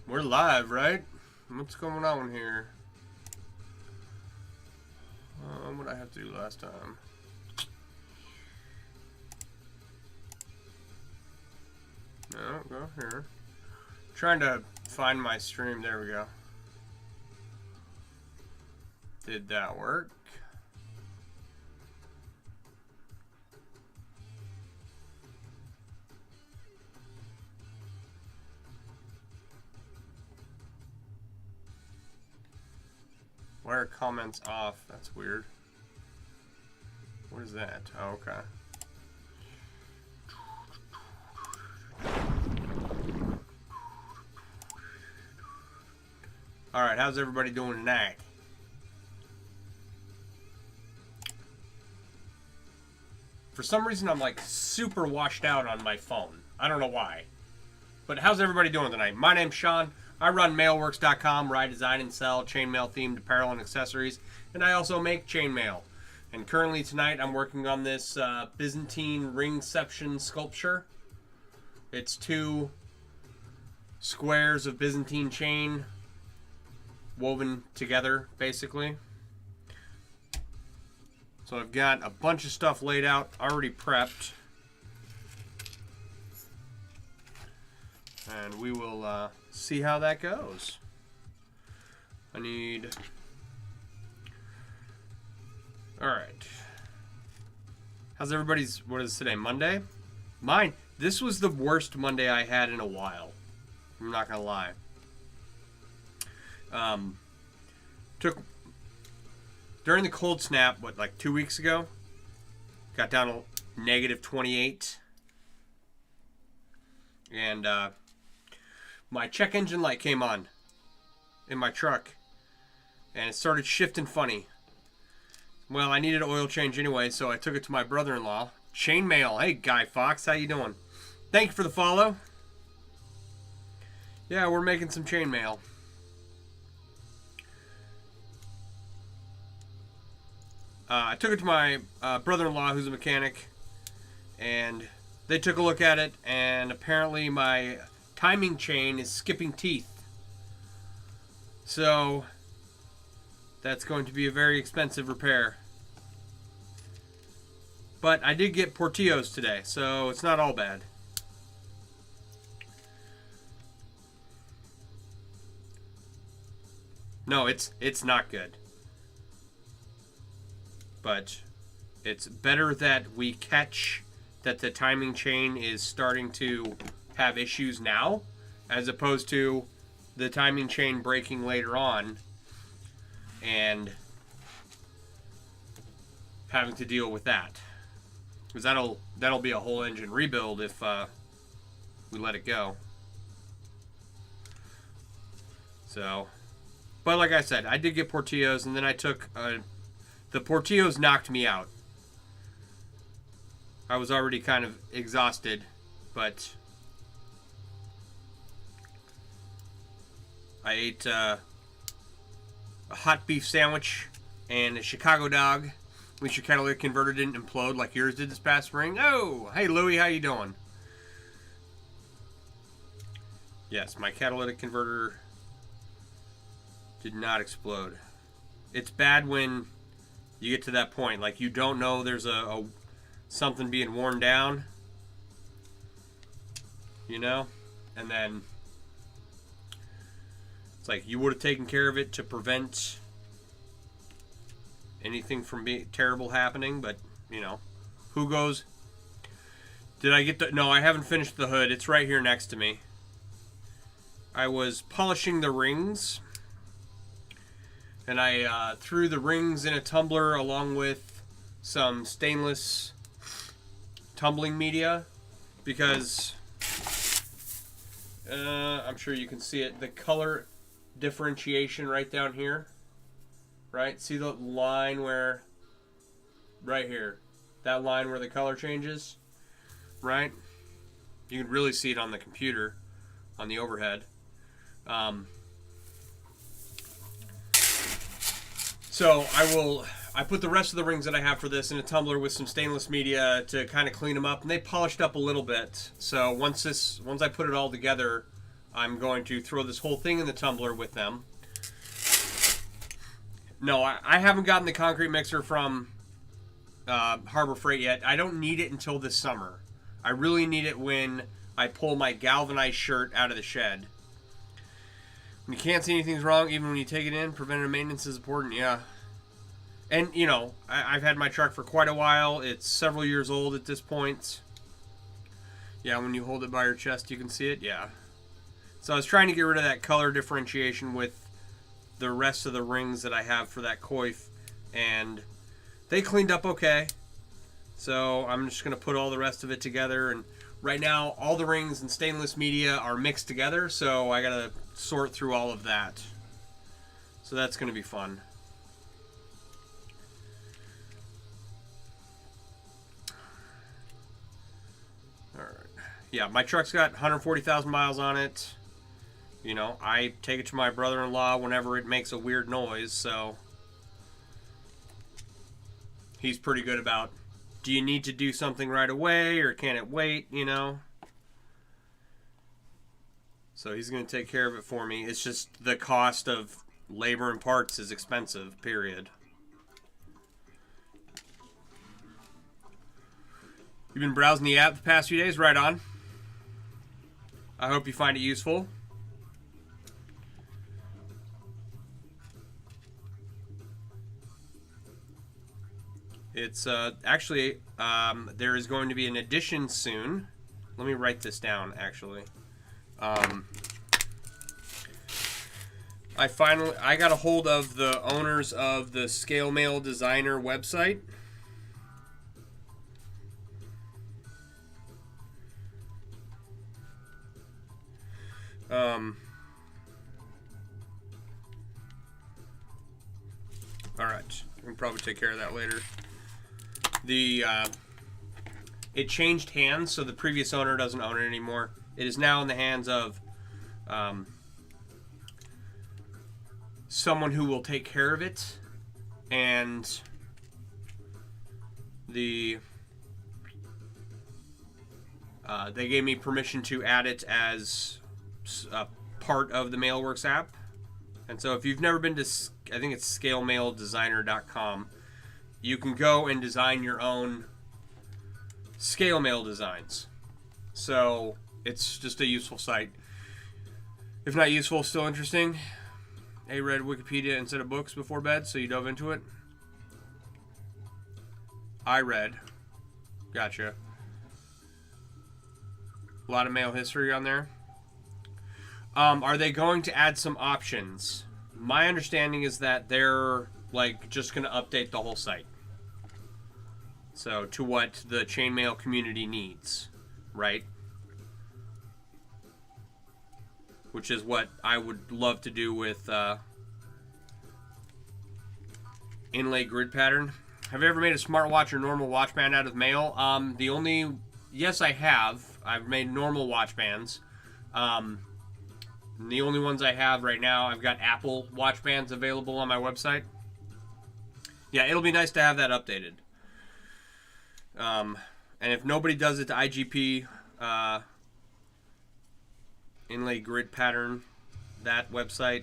We're live, right? What's going on here? What did I have to do last time? No, go here. Trying to find my stream. There we go. Did that work? Why are comments off? That's weird. What is that? Oh, okay. Alright, how's everybody doing tonight? For some reason, I'm like super washed out on my phone. I don't know why. But how's everybody doing tonight? My name's Sean. I run mailworks.com, where I design and sell chainmail themed apparel and accessories, and I also make chainmail. And currently tonight I'm working on this Byzantine Ringception sculpture. It's 2 squares of Byzantine chain woven together, basically. So I've got a bunch of stuff laid out, already prepped. And we will see how that goes. I need... Alright. How's everybody's... What is today? Monday? Mine. This was the worst Monday I had in a while. I'm not gonna lie. Took... During the cold snap, what, like 2 weeks ago? Got down to negative 28. And, my check engine light came on in my truck, and it started shifting funny. Well, I needed an oil change anyway, so I took it to my brother-in-law. Chainmail. Hey, Guy Fox, how you doing? Thank you for the follow. Yeah, we're making some chainmail. I took it to my brother-in-law, who's a mechanic, and they took a look at it, and apparently my timing chain is skipping teeth. So that's going to be a very expensive repair. But I did get Portillo's today, so it's not all bad. No, it's not good. But it's better that we catch that the timing chain is starting to have issues now, as opposed to the timing chain breaking later on and having to deal with that, because that'll be a whole engine rebuild if we let it go. So, but like I said, I did get Portillo's, and then I took the Portillo's knocked me out. I was already kind of exhausted, but I ate a hot beef sandwich and a Chicago dog. At least your catalytic converter didn't implode like yours did this past spring. Oh, hey Louie, how you doing? Yes, my catalytic converter did not explode. It's bad when you get to that point, like you don't know there's a something being worn down, you know, and then it's like you would have taken care of it to prevent anything from being terrible happening, but you know, who goes? Did I get the? No, I haven't finished the hood. It's right here next to me. I was polishing the rings, and I threw the rings in a tumbler along with some stainless tumbling media, because I'm sure you can see it. The color differentiation right down here. Right? See the line where... Right here. That line where the color changes. Right? You can really see it on the computer. On the overhead. So I put the rest of the rings that I have for this in a tumbler with some stainless media to kind of clean them up, and they polished up a little bit. So once I put it all together, I'm going to throw this whole thing in the tumbler with them. No, I haven't gotten the concrete mixer from Harbor Freight yet. I don't need it until this summer. I really need it when I pull my galvanized shirt out of the shed. When you can't see anything's wrong, even when you take it in, preventative maintenance is important, yeah. And, you know, I've had my truck for quite a while. It's several years old at this point. Yeah, when you hold it by your chest, you can see it, yeah. So I was trying to get rid of that color differentiation with the rest of the rings that I have for that coif, and they cleaned up okay. So I'm just going to put all the rest of it together, and right now all the rings and stainless media are mixed together, so I got to sort through all of that. So that's going to be fun. Alright. Yeah, my truck's got 140,000 miles on it. You know, I take it to my brother-in-law whenever it makes a weird noise, so he's pretty good about, do you need to do something right away or can it wait, you know? So he's going to take care of it for me. It's just the cost of labor and parts is expensive, period. You've been browsing the app the past few days? Right on. I hope you find it useful. It's actually, there is going to be an edition soon. Let me write this down, actually. I got a hold of the owners of the Scale Mail Designer website. Alright, we can probably take care of that later. It changed hands, so the previous owner doesn't own it anymore. It is now in the hands of someone who will take care of it, and they gave me permission to add it as a part of the MailWorks app. And so if you've never been to, I think it's scalemaildesigner.com, you can go and design your own scale mail designs. So it's just a useful site. If not useful, still interesting. I read Wikipedia instead of books before bed, so you dove into it. I read. Gotcha. A lot of mail history on there. Are they going to add some options? My understanding is that they're like just going to update the whole site. So to what the chainmail community needs, right? Which is what I would love to do with inlay grid pattern. Have you ever made a smartwatch or normal watch band out of mail? Yes, I have. I've made normal watch bands. The only ones I have right now, I've got Apple watch bands available on my website. Yeah, it'll be nice to have that updated. And if nobody does it to IGP, inlay grid pattern, that website,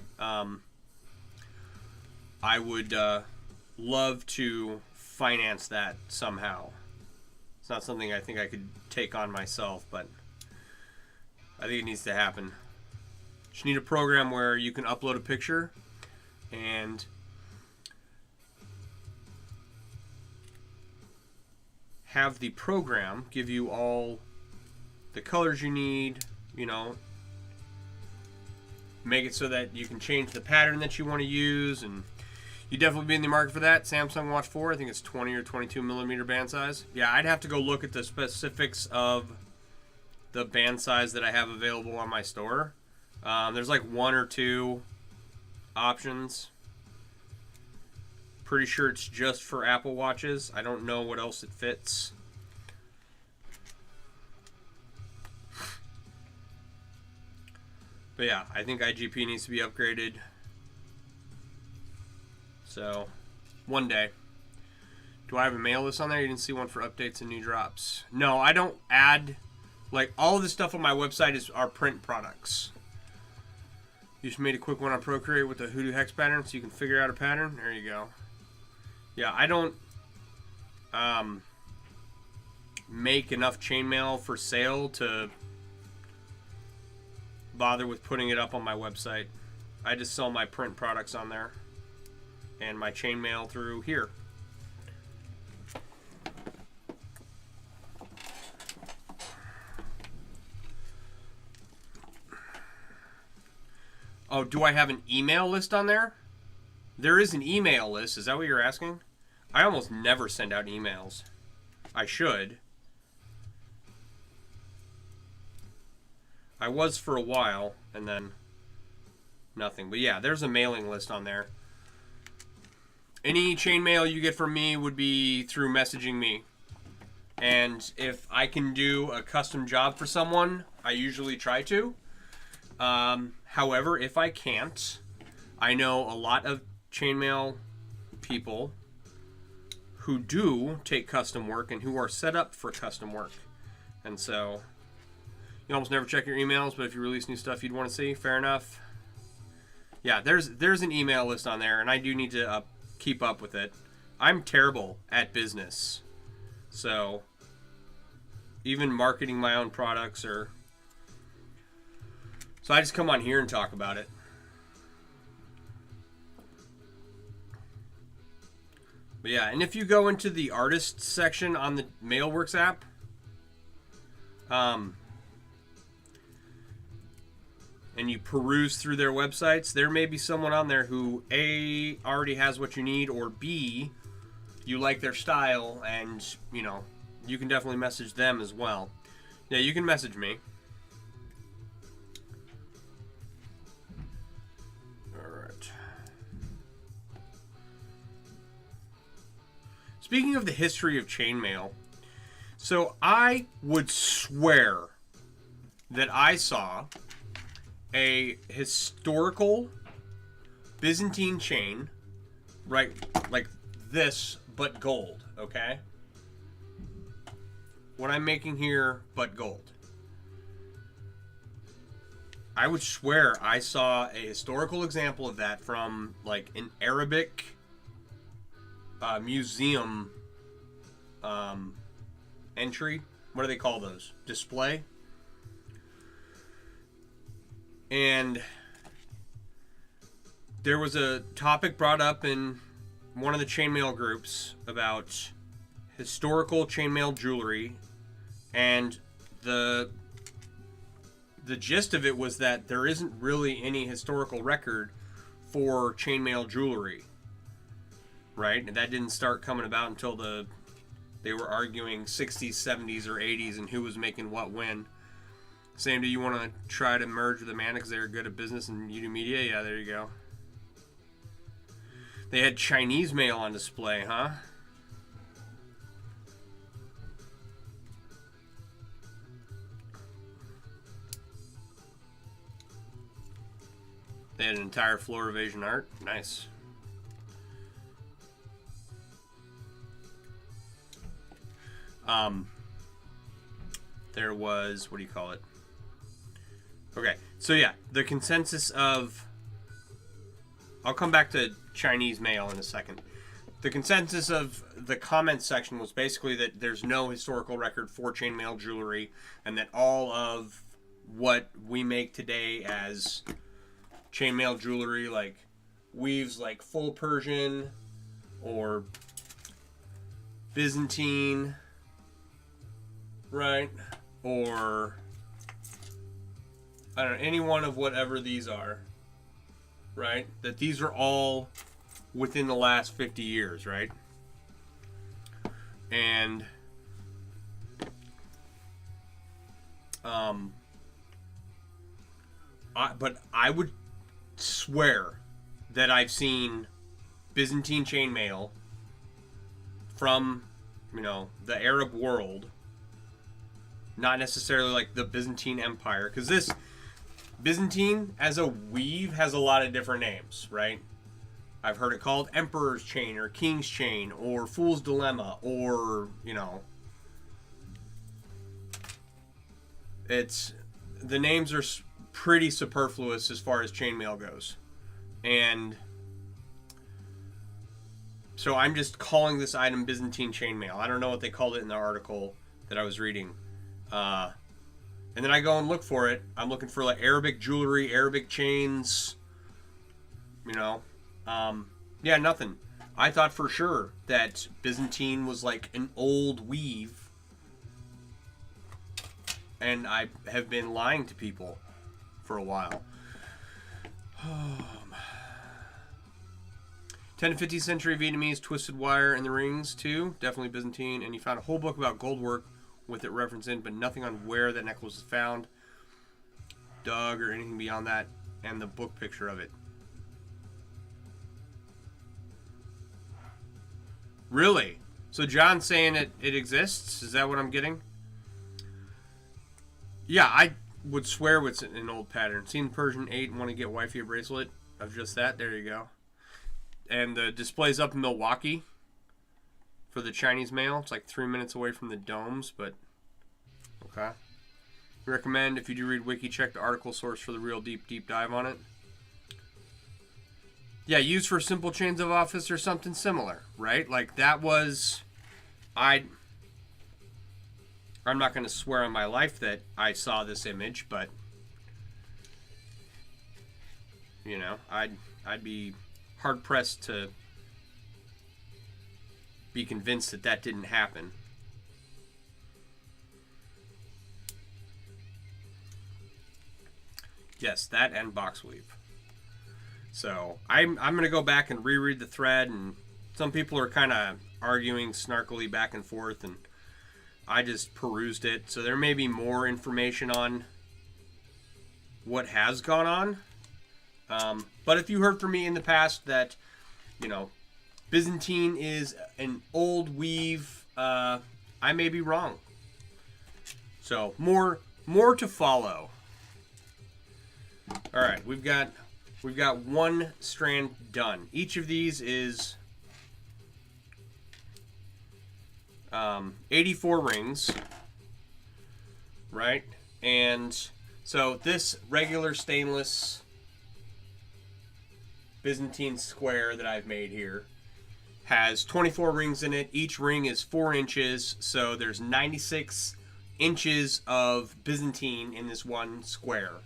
I would love to finance that somehow. It's not something I think I could take on myself, but I think it needs to happen. Just need a program where you can upload a picture and have the program give you all the colors you need, you know, make it so that you can change the pattern that you want to use, and you definitely be in the market for that. Samsung Watch 4, I think it's 20 or 22 millimeter band size. Yeah, I'd have to go look at the specifics of the band size that I have available on my store. There's like 1 or 2 options. Pretty sure it's just for Apple Watches. I don't know what else it fits. But yeah, I think IGP needs to be upgraded. So, one day. Do I have a mail list on there? You didn't see one for updates and new drops. No, I don't add... Like, all of the stuff on my website are print products. You just made a quick one on Procreate with the Hoodoo Hex pattern so you can figure out a pattern. There you go. Yeah, I don't make enough chainmail for sale to bother with putting it up on my website. I just sell my print products on there and my chainmail through here. Oh, do I have an email list on there? There is an email list. Is that what you're asking? I almost never send out emails. I should. I was for a while, and then nothing. But yeah, there's a mailing list on there. Any chainmail you get from me would be through messaging me. And if I can do a custom job for someone, I usually try to. However, if I can't, I know a lot of chainmail people who do take custom work and who are set up for custom work. And so, you almost never check your emails, but if you release new stuff you'd want to see, fair enough. Yeah, there's an email list on there, and I do need to keep up with it. I'm terrible at business. So, even marketing my own products or... So I just come on here and talk about it. But yeah, and if you go into the artist section on the Mailworks app, and you peruse through their websites, there may be someone on there who A, already has what you need, or B, you like their style, and, you know, you can definitely message them as well. Yeah, you can message me. Speaking of the history of chainmail, so I would swear that I saw a historical Byzantine chain, right, like this, but gold, okay? What I'm making here, but gold. I would swear I saw a historical example of that from, like, an Arabic... museum entry. What do they call those? Display. And there was a topic brought up in one of the chainmail groups about historical chainmail jewelry, and the gist of it was that there isn't really any historical record for chainmail jewelry. Right? And that didn't start coming about until they were arguing 60s, 70s, or 80s and who was making what when. Sam, do you want to try to merge with Amanda because they're good at business and you do media? Yeah, there you go. They had Chinese mail on display, huh? They had an entire floor of Asian art. Nice. There was, what do you call it? Okay, so yeah, the consensus of... I'll come back to Chinese mail in a second. The consensus of the comment section was basically that there's no historical record for chainmail jewelry, and that all of what we make today as chainmail jewelry, like weaves like full Persian or Byzantine, right? Or I don't know, any one of whatever these are, right? That these are all within the last 50 years, right? And Um, but I would swear that I've seen Byzantine chainmail from, the Arab world, not necessarily like the Byzantine Empire, because this Byzantine as a weave has a lot of different names, right? I've heard it called Emperor's Chain or King's Chain or Fool's Dilemma or, it's, the names are pretty superfluous as far as chainmail goes. And so I'm just calling this item Byzantine chainmail. I don't know what they called it in the article that I was reading. And then I go and look for it. I'm looking for like Arabic jewelry, Arabic chains, yeah, nothing. I thought for sure that Byzantine was like an old weave. And I have been lying to people for a while. 10th to 15th century Vietnamese twisted wire in the rings too. Definitely Byzantine. And you found a whole book about gold work with it referenced in, but nothing on where that necklace was found, dug, or anything beyond that, and the book picture of it. Really? So John's saying it exists? Is that what I'm getting? Yeah, I would swear it's an old pattern. Seen Persian 8 and want to get wifey a bracelet of just that. There you go. And the display's up in Milwaukee for the Chinese mail. It's like 3 minutes away from the domes, but okay. Recommend, if you do read Wiki, check the article source for the real deep dive on it. Yeah, used for simple chains of office or something similar, right? Like that was, I'm not going to swear on my life that I saw this image, but I'd be hard pressed to be convinced that that didn't happen. Yes, that and box weave. So I'm going to go back and reread the thread, and some people are kind of arguing snarkily back and forth, and I just perused it. So there may be more information on what has gone on. But if you heard from me in the past that, Byzantine is an old weave, I may be wrong. So more to follow. All right, we've got one strand done. Each of these is 84 rings, right? And so this regular stainless Byzantine square that I've made here has 24 rings in it. Each ring is 4 inches, so there's 96 inches of Byzantine in this one square.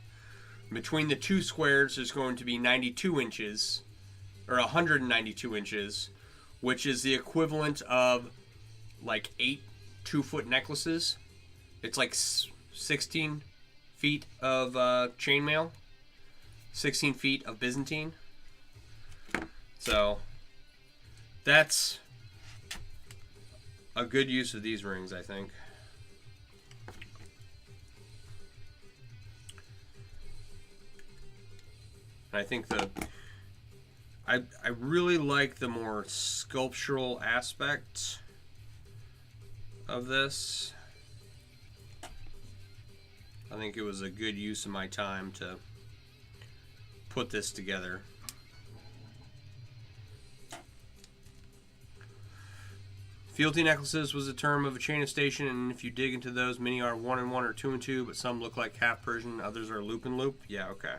Between the two squares, there's going to be 92 inches, or 192 inches, which is the equivalent of like 8 2-foot necklaces. It's like 16 feet of chainmail, 16 feet of Byzantine. So that's a good use of these rings, I think. I think I really like the more sculptural aspect of this. I think it was a good use of my time to put this together. Fealty necklaces was a term of a chain of station, and if you dig into those, many are 1 and 1 or 2 and 2, but some look like half Persian, others are loop and loop. Yeah, okay.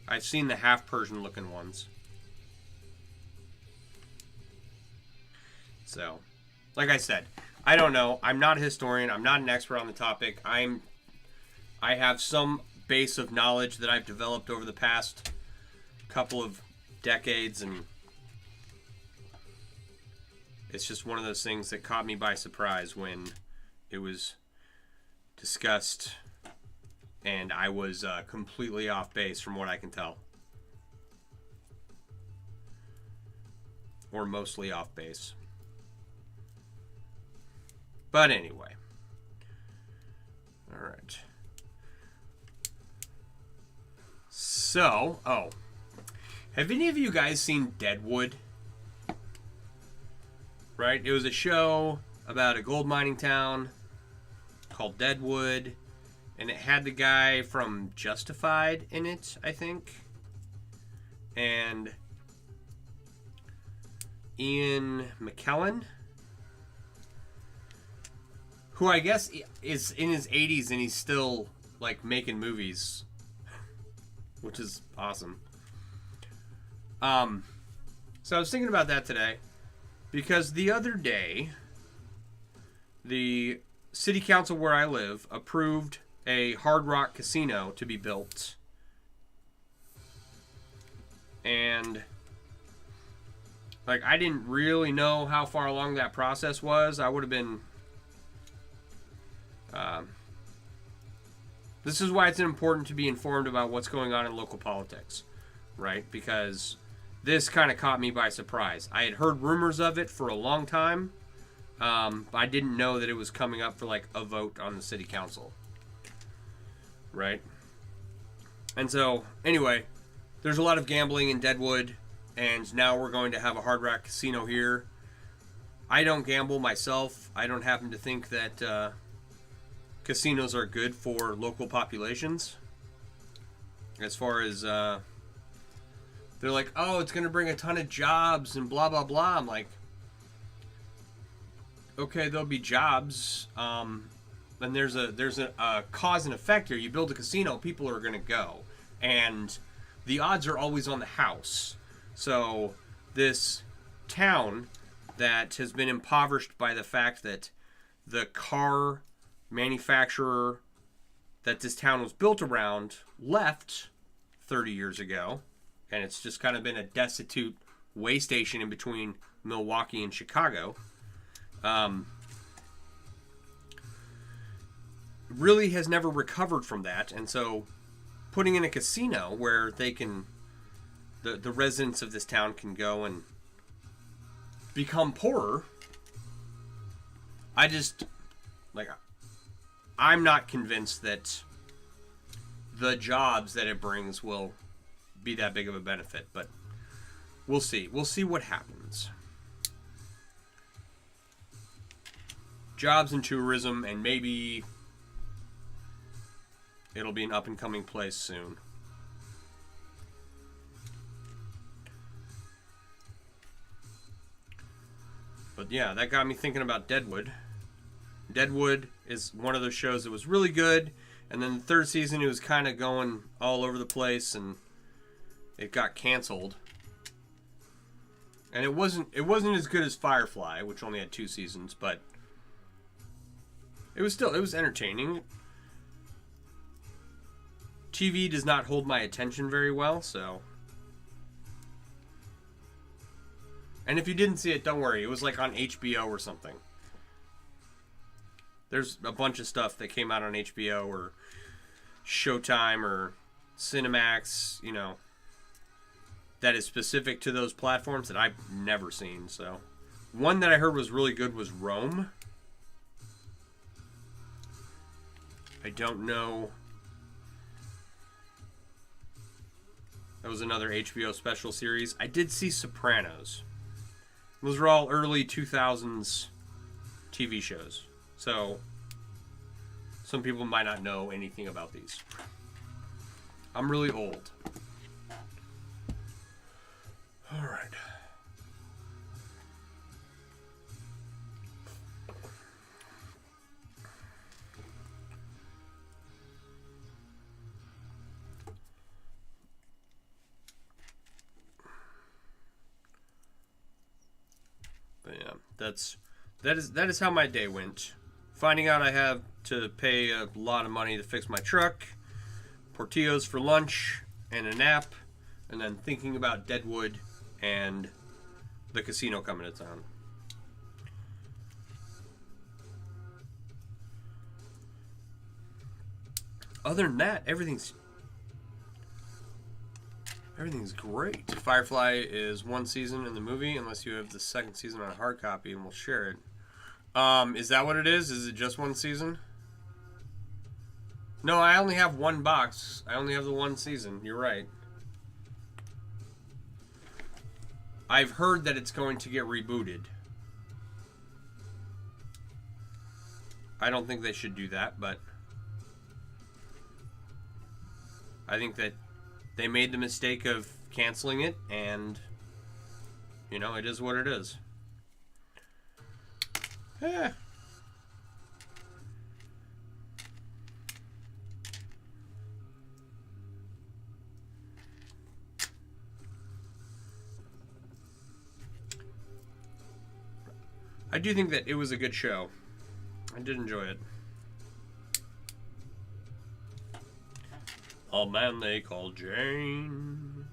I've seen the half Persian looking ones. So, like I said, I don't know. I'm not a historian. I'm not an expert on the topic. I have some base of knowledge that I've developed over the past couple of decades, and it's just one of those things that caught me by surprise when it was discussed, and I was completely off base from what I can tell. Or mostly off base. But anyway. All right. So, have any of you guys seen Deadwood? Right? It was a show about a gold mining town called Deadwood, and it had the guy from Justified in it, I think. And Ian McKellen, who I guess is in his 80s and he's still like making movies, which is awesome. So I was thinking about that today because the other day the city council where I live approved a Hard Rock casino to be built. And like, I didn't really know how far along that process was. I would have been... this is why it's important to be informed about what's going on in local politics, right? Because this kind of caught me by surprise. I had heard rumors of it for a long time. I didn't know that it was coming up for like a vote on the city council, right? And so, anyway, there's a lot of gambling in Deadwood. And now we're going to have a Hard Rock casino here. I don't gamble myself. I don't happen to think that casinos are good for local populations. As far as, they're like, oh, it's going to bring a ton of jobs and blah, blah, blah. I'm like, okay, there'll be jobs. And there's a cause and effect here. You build a casino, people are going to go. And the odds are always on the house. So this town that has been impoverished by the fact that the car manufacturer that this town was built around left 30 years ago, and it's just kind of been a destitute way station in between Milwaukee and Chicago, really has never recovered from that. And so putting in a casino where they can... The residents of this town can go and become poorer. I'm not convinced that the jobs that it brings will be that big of a benefit, but we'll see. We'll see what happens. Jobs and tourism, and maybe it'll be an up-and-coming place soon. But yeah, that got me thinking about Deadwood. Deadwood is one of those shows that was really good, and then the third season it was kind of going all over the place, and it got canceled. And it wasn't as good as Firefly, which only had 2 seasons, but it was entertaining. TV does not hold my attention very well, so. And if you didn't see it, don't worry. It was like on HBO or something. There's a bunch of stuff that came out on HBO or Showtime or Cinemax, that is specific to those platforms that I've never seen. So, one that I heard was really good was Rome. I don't know. That was another HBO special series. I did see Sopranos. Those were all early 2000s TV shows. So, some people might not know anything about these. I'm really old. All right. But yeah, that is how my day went. Finding out I have to pay a lot of money to fix my truck, Portillo's for lunch, and a nap, and then thinking about Deadwood and the casino coming to town. Other than that, everything's great. Firefly is 1 season in the movie, unless you have the second season on a hard copy, and we'll share it. Is that what it is? Is it just one season? No, I only have one box. I only have the one season. You're right. I've heard that it's going to get rebooted. I don't think they should do that, but I think that they made the mistake of canceling it, and, you know, it is what it is. Eh. I do think that it was a good show. I did enjoy it. A man they call Jane.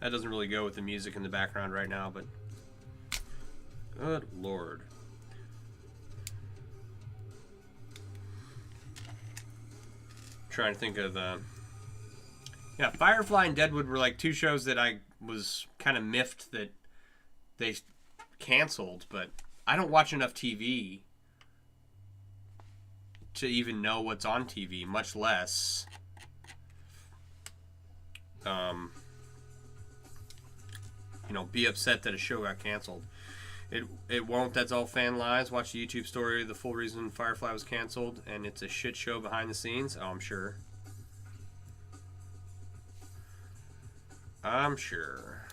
That doesn't really go with the music in the background right now, but good Lord. I'm trying to think of yeah, Firefly and Deadwood were like two shows that I was kind of miffed that they canceled, but I don't watch enough TV to even know what's on TV, much less you know, be upset that a show got canceled. It won't. That's all fan lies. Watch the YouTube story, the full reason Firefly was canceled, and it's a shit show behind the scenes. Oh, I'm sure. I'm sure.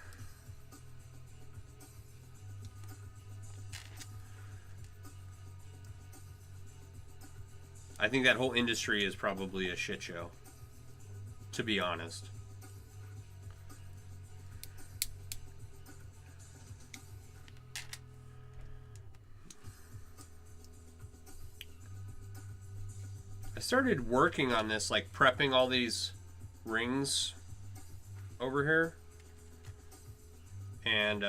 I think that whole industry is probably a shit show, to be honest. I started working on this, like prepping all these rings over here. And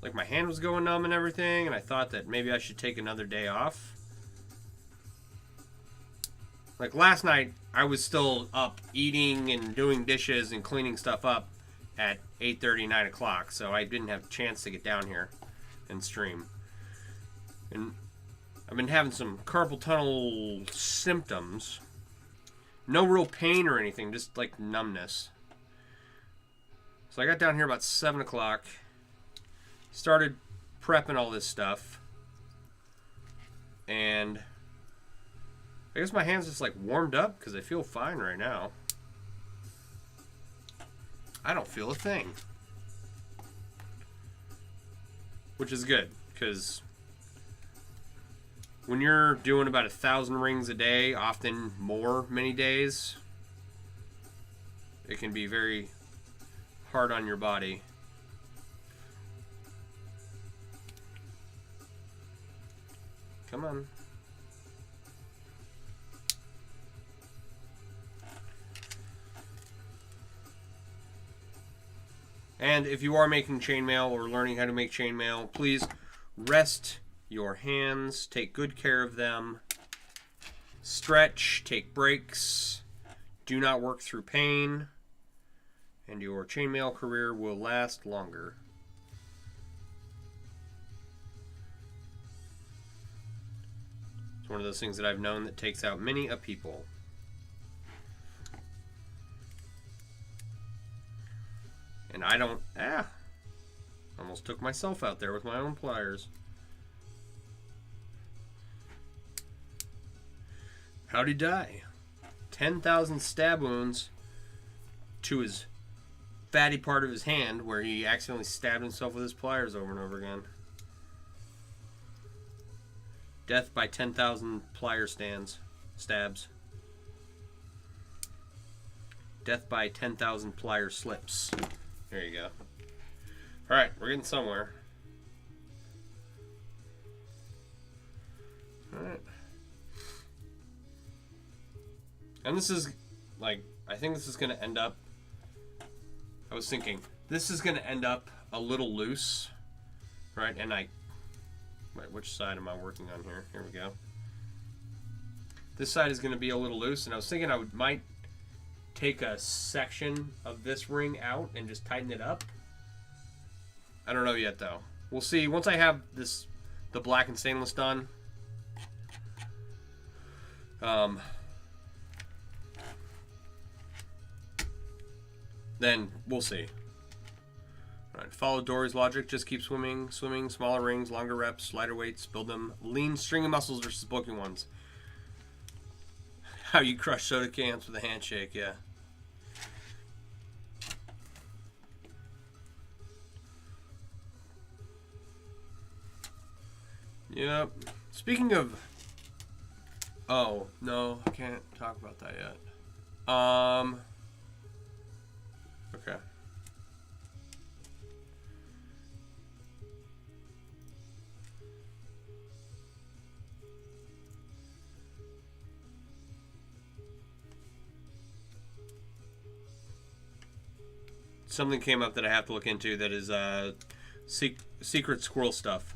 like my hand was going numb and everything, and I thought that maybe I should take another day off. Like last night, I was still up eating and doing dishes and cleaning stuff up at 8:30, 9 o'clock, so I didn't have a chance to get down here and stream. And I've been having some carpal tunnel symptoms. No real pain or anything, just like numbness. So I got down here about 7 o'clock, started prepping all this stuff, and I guess my hands just like warmed up because I feel fine right now. I don't feel a thing. Which is good, because when you're doing about 1,000 rings a day, often more many days, it can be very hard on your body. Come on. And if you are making chainmail or learning how to make chainmail, please rest your hands, take good care of them, stretch, take breaks, do not work through pain, and your chainmail career will last longer. It's one of those things that I've known that takes out many a people. And I don't, almost took myself out there with my own pliers. How'd he die? 10,000 stab wounds to his fatty part of his hand where he accidentally stabbed himself with his pliers over and over again. Death by 10,000 plier stabs. Death by 10,000 plier slips. There you go. Alright, we're getting somewhere. Alright. And this is, like, I think this is going to end up, I was thinking, this is going to end up a little loose, right? And wait, which side am I working on here? Here we go. This side is going to be a little loose, and I was thinking I might take a section of this ring out and just tighten it up. I don't know yet, though. We'll see. Once I have the black and stainless done, then we'll see. All right, follow Dory's logic. Just keep swimming, smaller rings, longer reps, lighter weights, build them. Lean, stringy muscles versus bulky ones. How you crush soda cans with a handshake, yeah. Yep. Speaking of... Oh, no, I can't talk about that yet. Okay. Something came up that I have to look into that is secret squirrel stuff.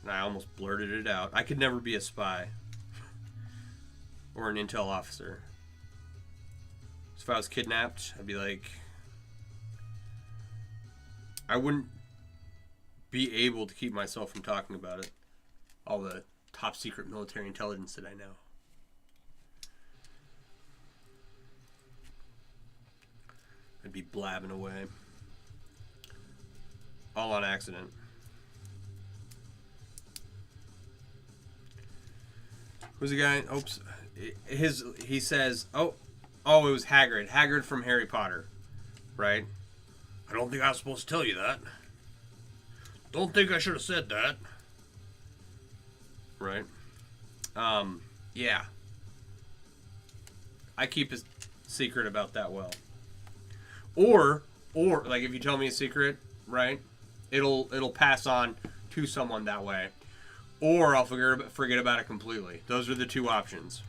And I almost blurted it out. I could never be a spy. Or an intel officer. So if I was kidnapped, I'd be like... I wouldn't be able to keep myself from talking about it. All the top secret military intelligence that I know. I'd be blabbing away. All on accident. Who's the guy? Oops. He says, oh, it was Hagrid. Hagrid from Harry Potter. Right? I don't think I was supposed to tell you that. Don't think I should have said that. Right? Yeah. I keep a secret about that well. Or like if you tell me a secret, right? It'll pass on to someone that way. Or I'll forget about it completely. Those are the two options.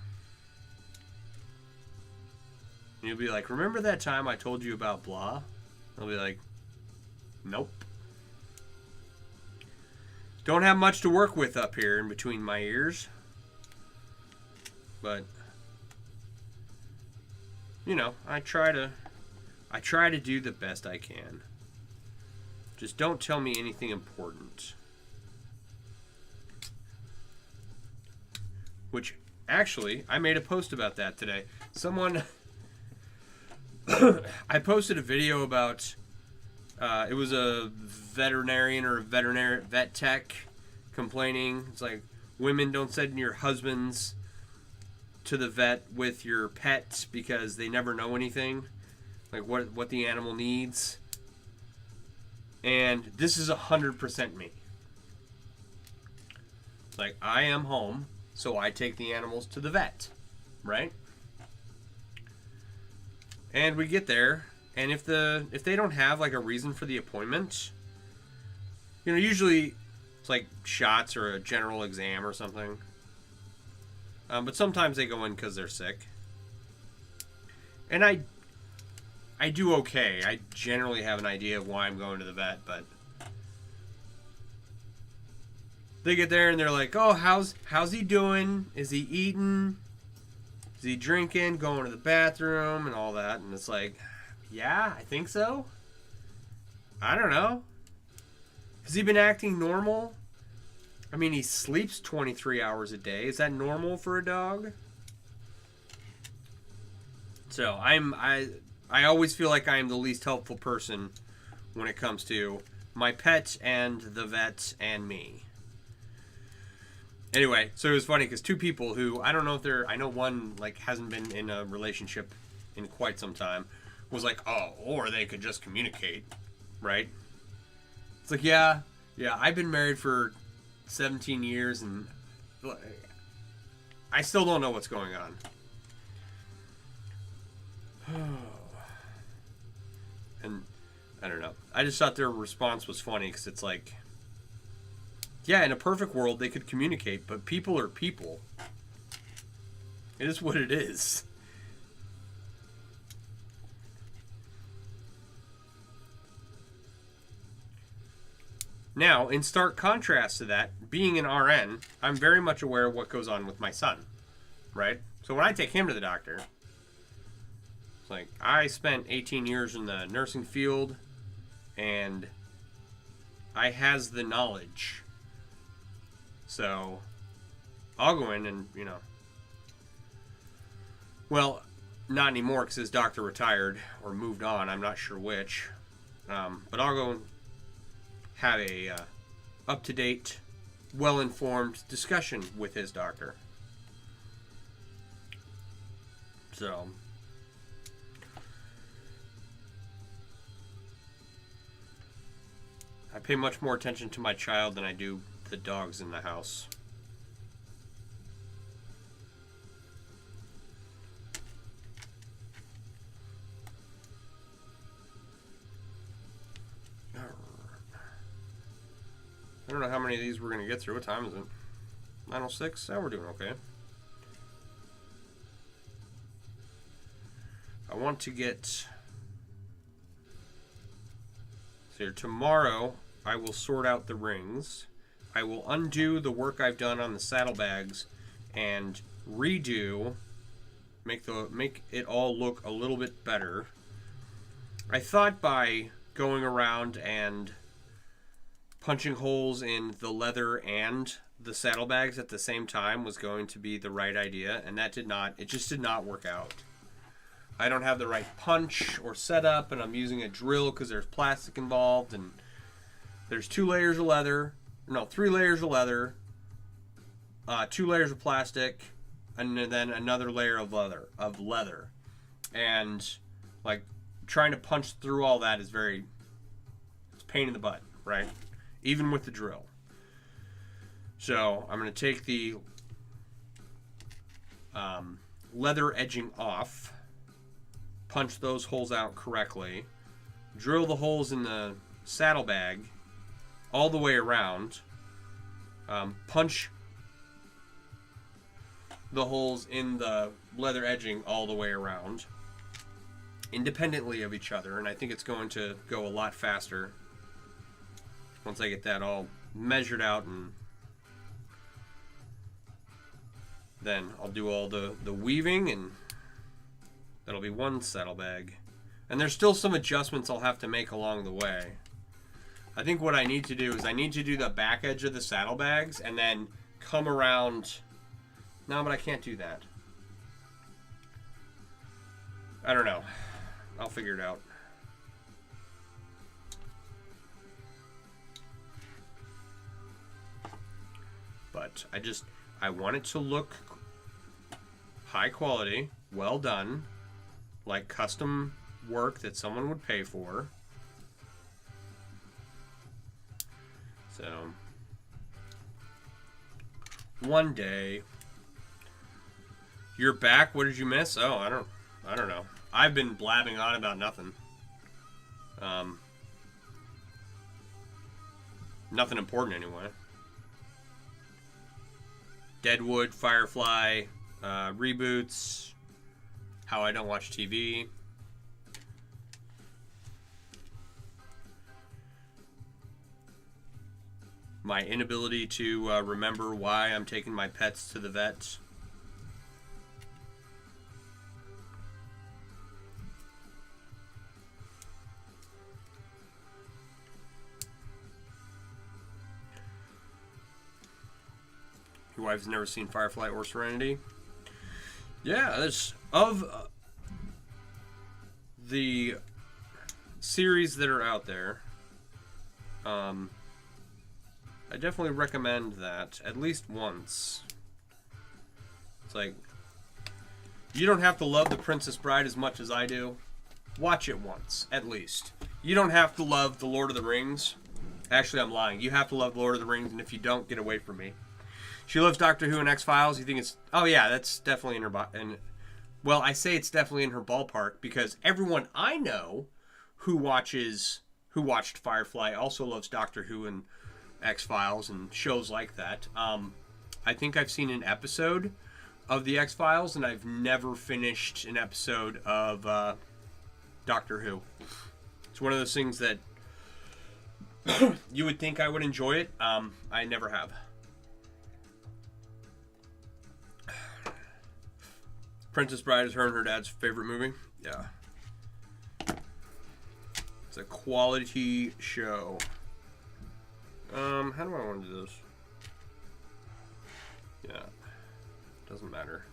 And you'll be like, remember that time I told you about blah? I'll be like, nope. Don't have much to work with up here in between my ears. But, you know, I try to do the best I can. Just don't tell me anything important. Which, actually, I made a post about that today. Someone... I posted a video about... it was a veterinarian or a vet tech complaining. It's like, women don't send your husbands to the vet with your pet because they never know anything. Like what the animal needs. And this is 100% me. Like, I am home, so I take the animals to the vet, right? And we get there, and if they don't have like a reason for the appointment, you know, usually it's like shots or a general exam or something. But sometimes they go in because they're sick. And I do okay. I generally have an idea of why I'm going to the vet, but they get there and they're like, "Oh, how's he doing? Is he eating? Is he drinking? Going to the bathroom and all that?" And it's like, "Yeah, I think so. I don't know. Has he been acting normal? I mean, he sleeps 23 hours a day. Is that normal for a dog?" So I always feel like I am the least helpful person when it comes to my pet and the vet and me. Anyway, so it was funny because two people who, I don't know if I know one like hasn't been in a relationship in quite some time, was like, "Oh, or they could just communicate," right? It's like, yeah, I've been married for 17 years and I still don't know what's going on. And I don't know. I just thought their response was funny because it's like, yeah, in a perfect world they could communicate, but people are people. It is what it is. Now, in stark contrast to that, being an RN, I'm very much aware of what goes on with my son, right? So when I take him to the doctor, it's like, I spent 18 years in the nursing field, and I has the knowledge. So I'll go in and, well, not anymore because his doctor retired or moved on. I'm not sure which. But I'll go and have a up-to-date, well-informed discussion with his doctor. So I pay much more attention to my child than I do the dogs in the house. I don't know how many of these we're going to get through. What time is it? 9:06? Oh, we're doing okay. I want to get... So here, tomorrow, I will sort out the rings. I will undo the work I've done on the saddlebags and redo, make it all look a little bit better. I thought by going around and punching holes in the leather and the saddlebags at the same time was going to be the right idea, and that did not. It just did not work out. I don't have the right punch or setup, and I'm using a drill because there's plastic involved, and there's 2 layers of leather. No, 3 layers of leather, 2 layers of plastic, and then another layer of leather. And like trying to punch through all that is it's a pain in the butt, right? Even with the drill. So I'm going to take the leather edging off, punch those holes out correctly, drill the holes in the saddlebag all the way around, punch the holes in the leather edging all the way around, independently of each other, and I think it's going to go a lot faster once I get that all measured out, and then I'll do all the weaving, and that'll be one saddlebag. And there's still some adjustments I'll have to make along the way. I think what I need to do is I need to do the back edge of the saddlebags and then come around. No, but I can't do that. I don't know. I'll figure it out. But I want it to look high quality, well done, like custom work that someone would pay for. So one day. You're back. What did you miss? Oh, I don't know. I've been blabbing on about nothing. Nothing important anyway. Deadwood, Firefly, reboots, how I don't watch TV. My inability to remember why I'm taking my pets to the vet. Your wife's never seen Firefly or Serenity? Yeah, there's the series that are out there. I definitely recommend that at least once. It's like, you don't have to love The Princess Bride as much as I do. Watch it once, at least. You don't have to love The Lord of the Rings. Actually, I'm lying. You have to love Lord of the Rings, and if you don't, get away from me. She loves Doctor Who and X-Files. You think it's... Oh, yeah, that's definitely in her... Well, I say it's definitely in her ballpark because everyone I know who watched Firefly also loves Doctor Who and X-Files and shows like that. I think I've seen an episode of the X-Files, and I've never finished an episode of Doctor Who. It's one of those things that you would think I would enjoy it. I never have. Princess Bride is her and her dad's favorite movie. Yeah. It's a quality show. How do I want to do this? Yeah, doesn't matter.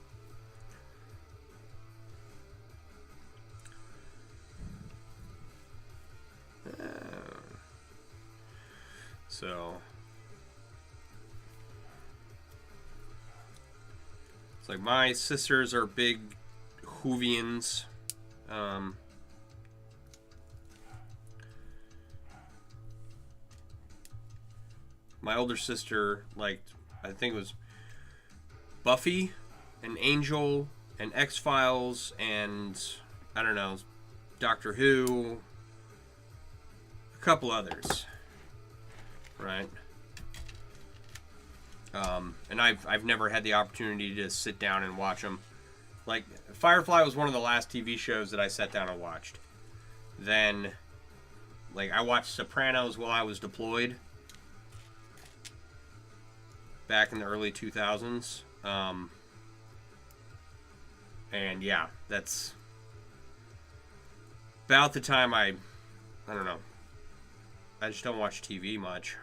So it's like my sisters are big Whovians. My older sister liked, I think it was Buffy and Angel and X-Files and, I don't know, Doctor Who, a couple others, right? And I've never had the opportunity to sit down and watch them. Like, Firefly was one of the last TV shows that I sat down and watched. Then, like, I watched Sopranos while I was deployed back in the early 2000s. And yeah, that's about the time I don't know. I just don't watch TV much.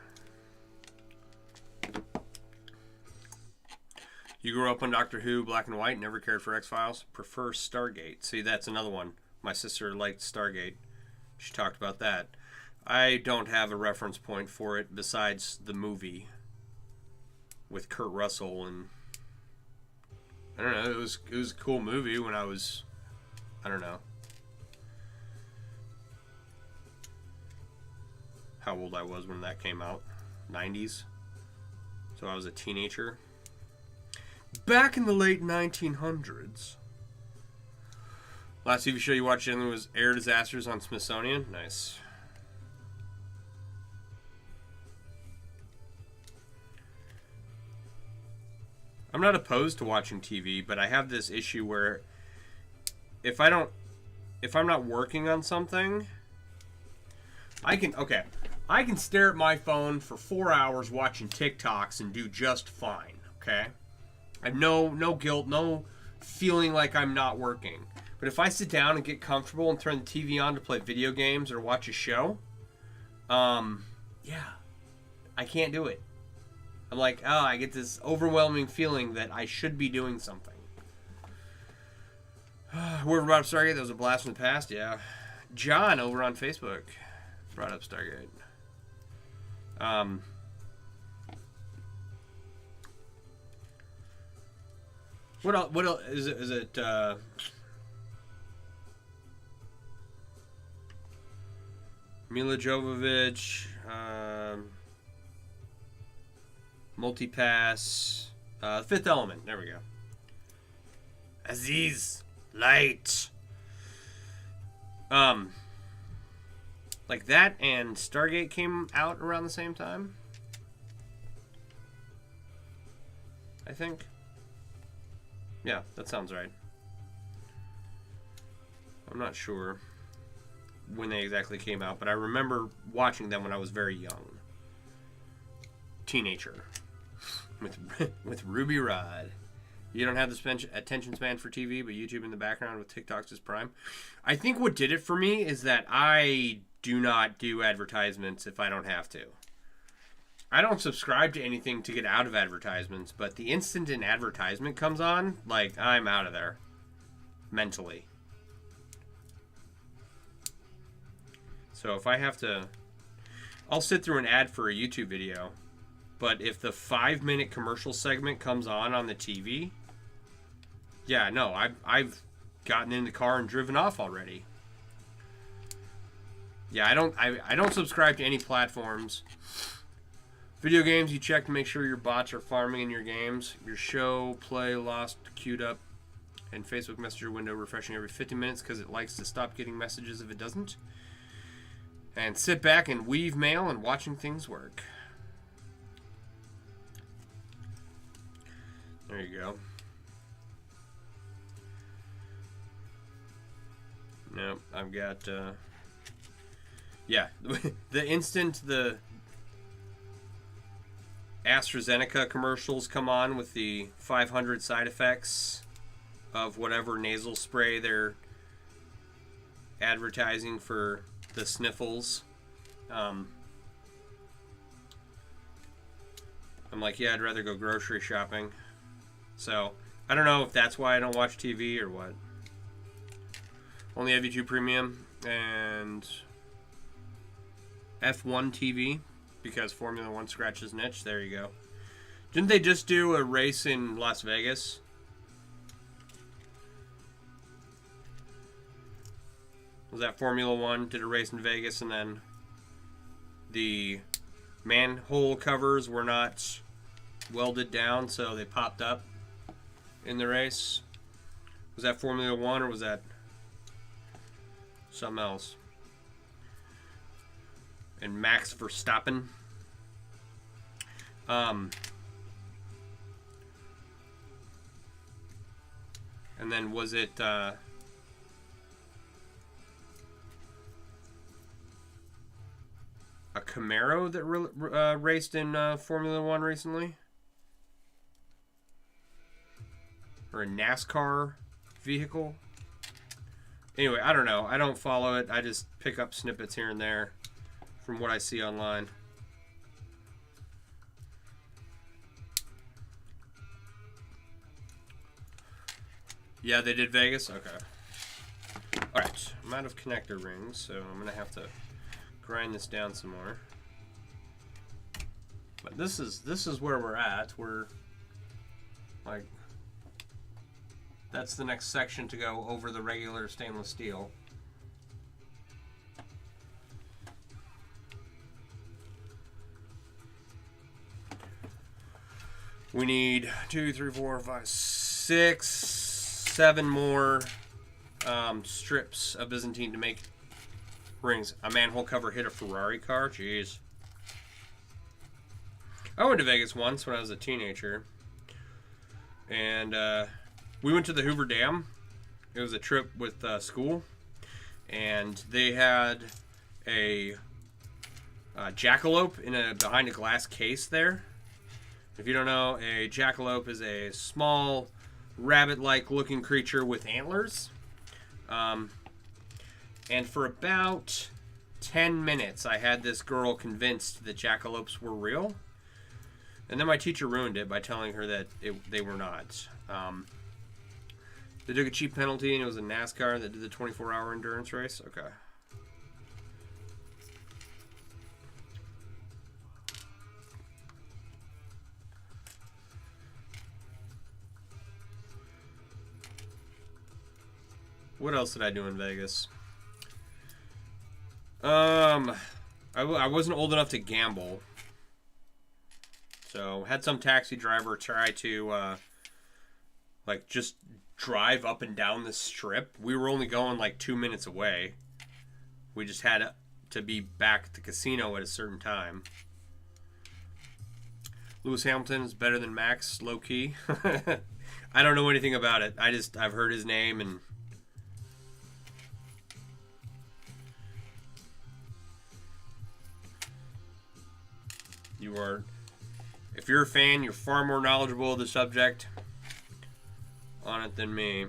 You grew up on Doctor Who, black and white, never cared for X-Files? Prefer Stargate. See, that's another one. My sister liked Stargate. She talked about that. I don't have a reference point for it besides the movie with Kurt Russell, and I don't know, it was a cool movie when I was, I don't know how old I was when that came out. 90s. So I was a teenager. Back in the late 1900s. Last TV show you watched was Air Disasters on Smithsonian. Nice. I'm not opposed to watching TV, but I have this issue where if I'm not working on something, I can stare at my phone for 4 hours watching TikToks and do just fine, okay? I have no guilt, no feeling like I'm not working. But if I sit down and get comfortable and turn the TV on to play video games or watch a show, yeah, I can't do it. I'm like, oh, I get this overwhelming feeling that I should be doing something. Word about Stargate, that was a blast from the past, yeah. John over on Facebook brought up Stargate. What else is it Mila Jovovich, Multipass, Fifth Element. There we go. Aziz, Light. Like that and Stargate came out around the same time, I think. Yeah, that sounds right. I'm not sure when they exactly came out, but I remember watching them when I was very young. Teenager. With Ruby Rod. You don't have the attention span for TV, but YouTube in the background with TikToks is prime. I think what did it for me is that I do not do advertisements if I don't have to. I don't subscribe to anything to get out of advertisements, but the instant an advertisement comes on, like, I'm out of there. Mentally. So if I have to... I'll sit through an ad for a YouTube video, but if the 5-minute commercial segment comes on the TV, yeah, no, I've gotten in the car and driven off already. Yeah, I don't subscribe to any platforms. Video games, you check to make sure your bots are farming in your games. Your show, play, lost, queued up, and Facebook Messenger window refreshing every 50 minutes because it likes to stop getting messages if it doesn't. And sit back and weave mail and watching things work. There you go. Nope, I've got, yeah, the instant the AstraZeneca commercials come on with the 500 side effects of whatever nasal spray they're advertising for the sniffles. I'm like, yeah, I'd rather go grocery shopping. So, I don't know if that's why I don't watch TV or what. Only have YouTube Premium and F1 TV because Formula 1 scratches niche. There you go. Didn't they just do a race in Las Vegas? Was that Formula 1? Did a race in Vegas and then the manhole covers were not welded down, so they popped up in the race. Was that Formula 1 or was that something else? And Max Verstappen. And then was it a Camaro that raced in Formula 1 recently? Or a NASCAR vehicle? Anyway, I don't know. I don't follow it. I just pick up snippets here and there from what I see online. Yeah, they did Vegas? Okay. Alright, I'm out of connector rings, so I'm going to have to grind this down some more. But this is where we're at. We're like, that's the next section to go over the regular stainless steel. We need 2, 3, 4, 5, 6, 7 more strips of Byzantine to make rings. A manhole cover hit a Ferrari car? Jeez. I went to Vegas once when I was a teenager. And we went to the Hoover Dam. It was a trip with school. And they had a jackalope behind a glass case there. If you don't know, a jackalope is a small rabbit-like looking creature with antlers. And for about 10 minutes, I had this girl convinced that jackalopes were real. And then my teacher ruined it by telling her that they were not. They took a cheap penalty, and it was a NASCAR that did the 24-hour endurance race. Okay. What else did I do in Vegas? I wasn't old enough to gamble. So, had some taxi driver try to, like, just drive up and down the strip. We were only going, like, 2 minutes away. We just had to be back at the casino at a certain time. Lewis Hamilton is better than Max, low-key. I don't know anything about it. I've heard his name and... If you're a fan, you're far more knowledgeable of the subject on it than me.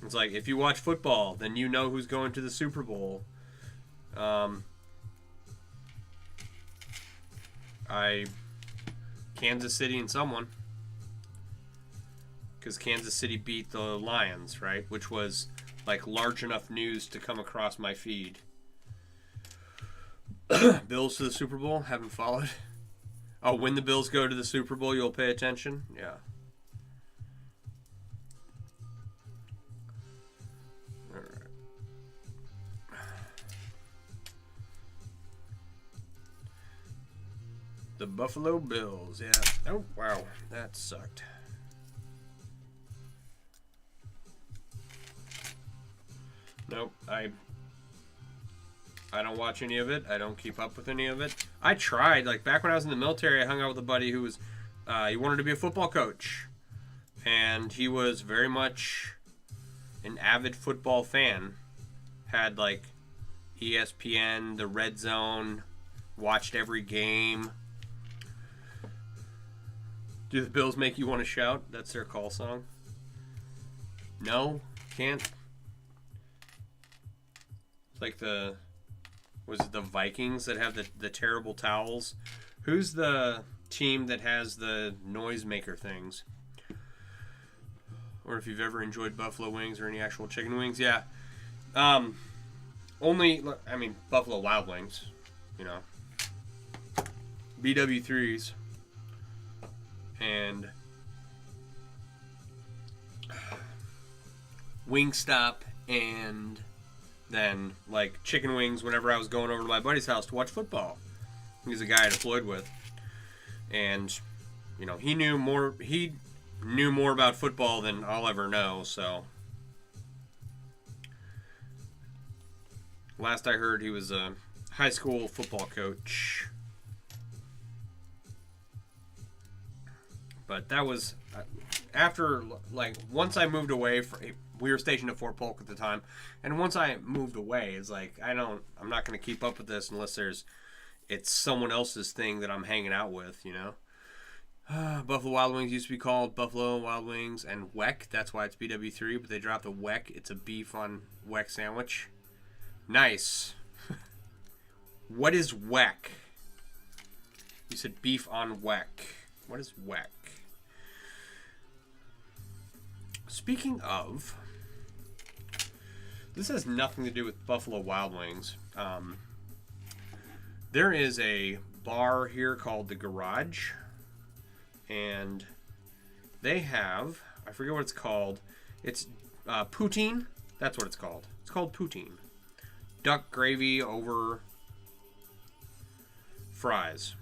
It's like, if you watch football, then you know who's going to the Super Bowl. Kansas City and someone. Because Kansas City beat the Lions, right? Which was, like, large enough news to come across my feed. Bills to the Super Bowl? Haven't followed. Oh, when the Bills go to the Super Bowl, you'll pay attention? Yeah. All right. The Buffalo Bills, yeah. Oh, wow. That sucked. Nope, I don't watch any of it. I don't keep up with any of it. I tried. Like, back when I was in the military, I hung out with a buddy who was... he wanted to be a football coach. And he was very much an avid football fan. Had, like, ESPN, the Red Zone, watched every game. Do the Bills make you want to shout? That's their call song. No? Can't? It's like was it the Vikings that have the terrible towels? Who's the team that has the noisemaker things. Or if you've ever enjoyed buffalo wings or any actual chicken wings, yeah. Buffalo Wild Wings, you know. BW3s. And Wingstop, and then, like, chicken wings whenever I was going over to my buddy's house to watch football. He's a guy I deployed with. And, you know, he knew more about football than I'll ever know, so. Last I heard, he was a high school football coach. But that was after, like, once I moved away we were stationed at Fort Polk at the time, and once I moved away, it's like, I'm not going to keep up with this unless it's someone else's thing that I'm hanging out with, you know. Buffalo Wild Wings used to be called Buffalo Wild Wings and Weck. That's why it's BW3, but they dropped the Weck. It's a beef on Weck sandwich. Nice. What is Weck? You said beef on Weck. What is Weck? Speaking of, this has nothing to do with Buffalo Wild Wings. There is a bar here called The Garage, and they have, I forget what it's called. It's poutine. That's what it's called. It's called poutine. Duck gravy over fries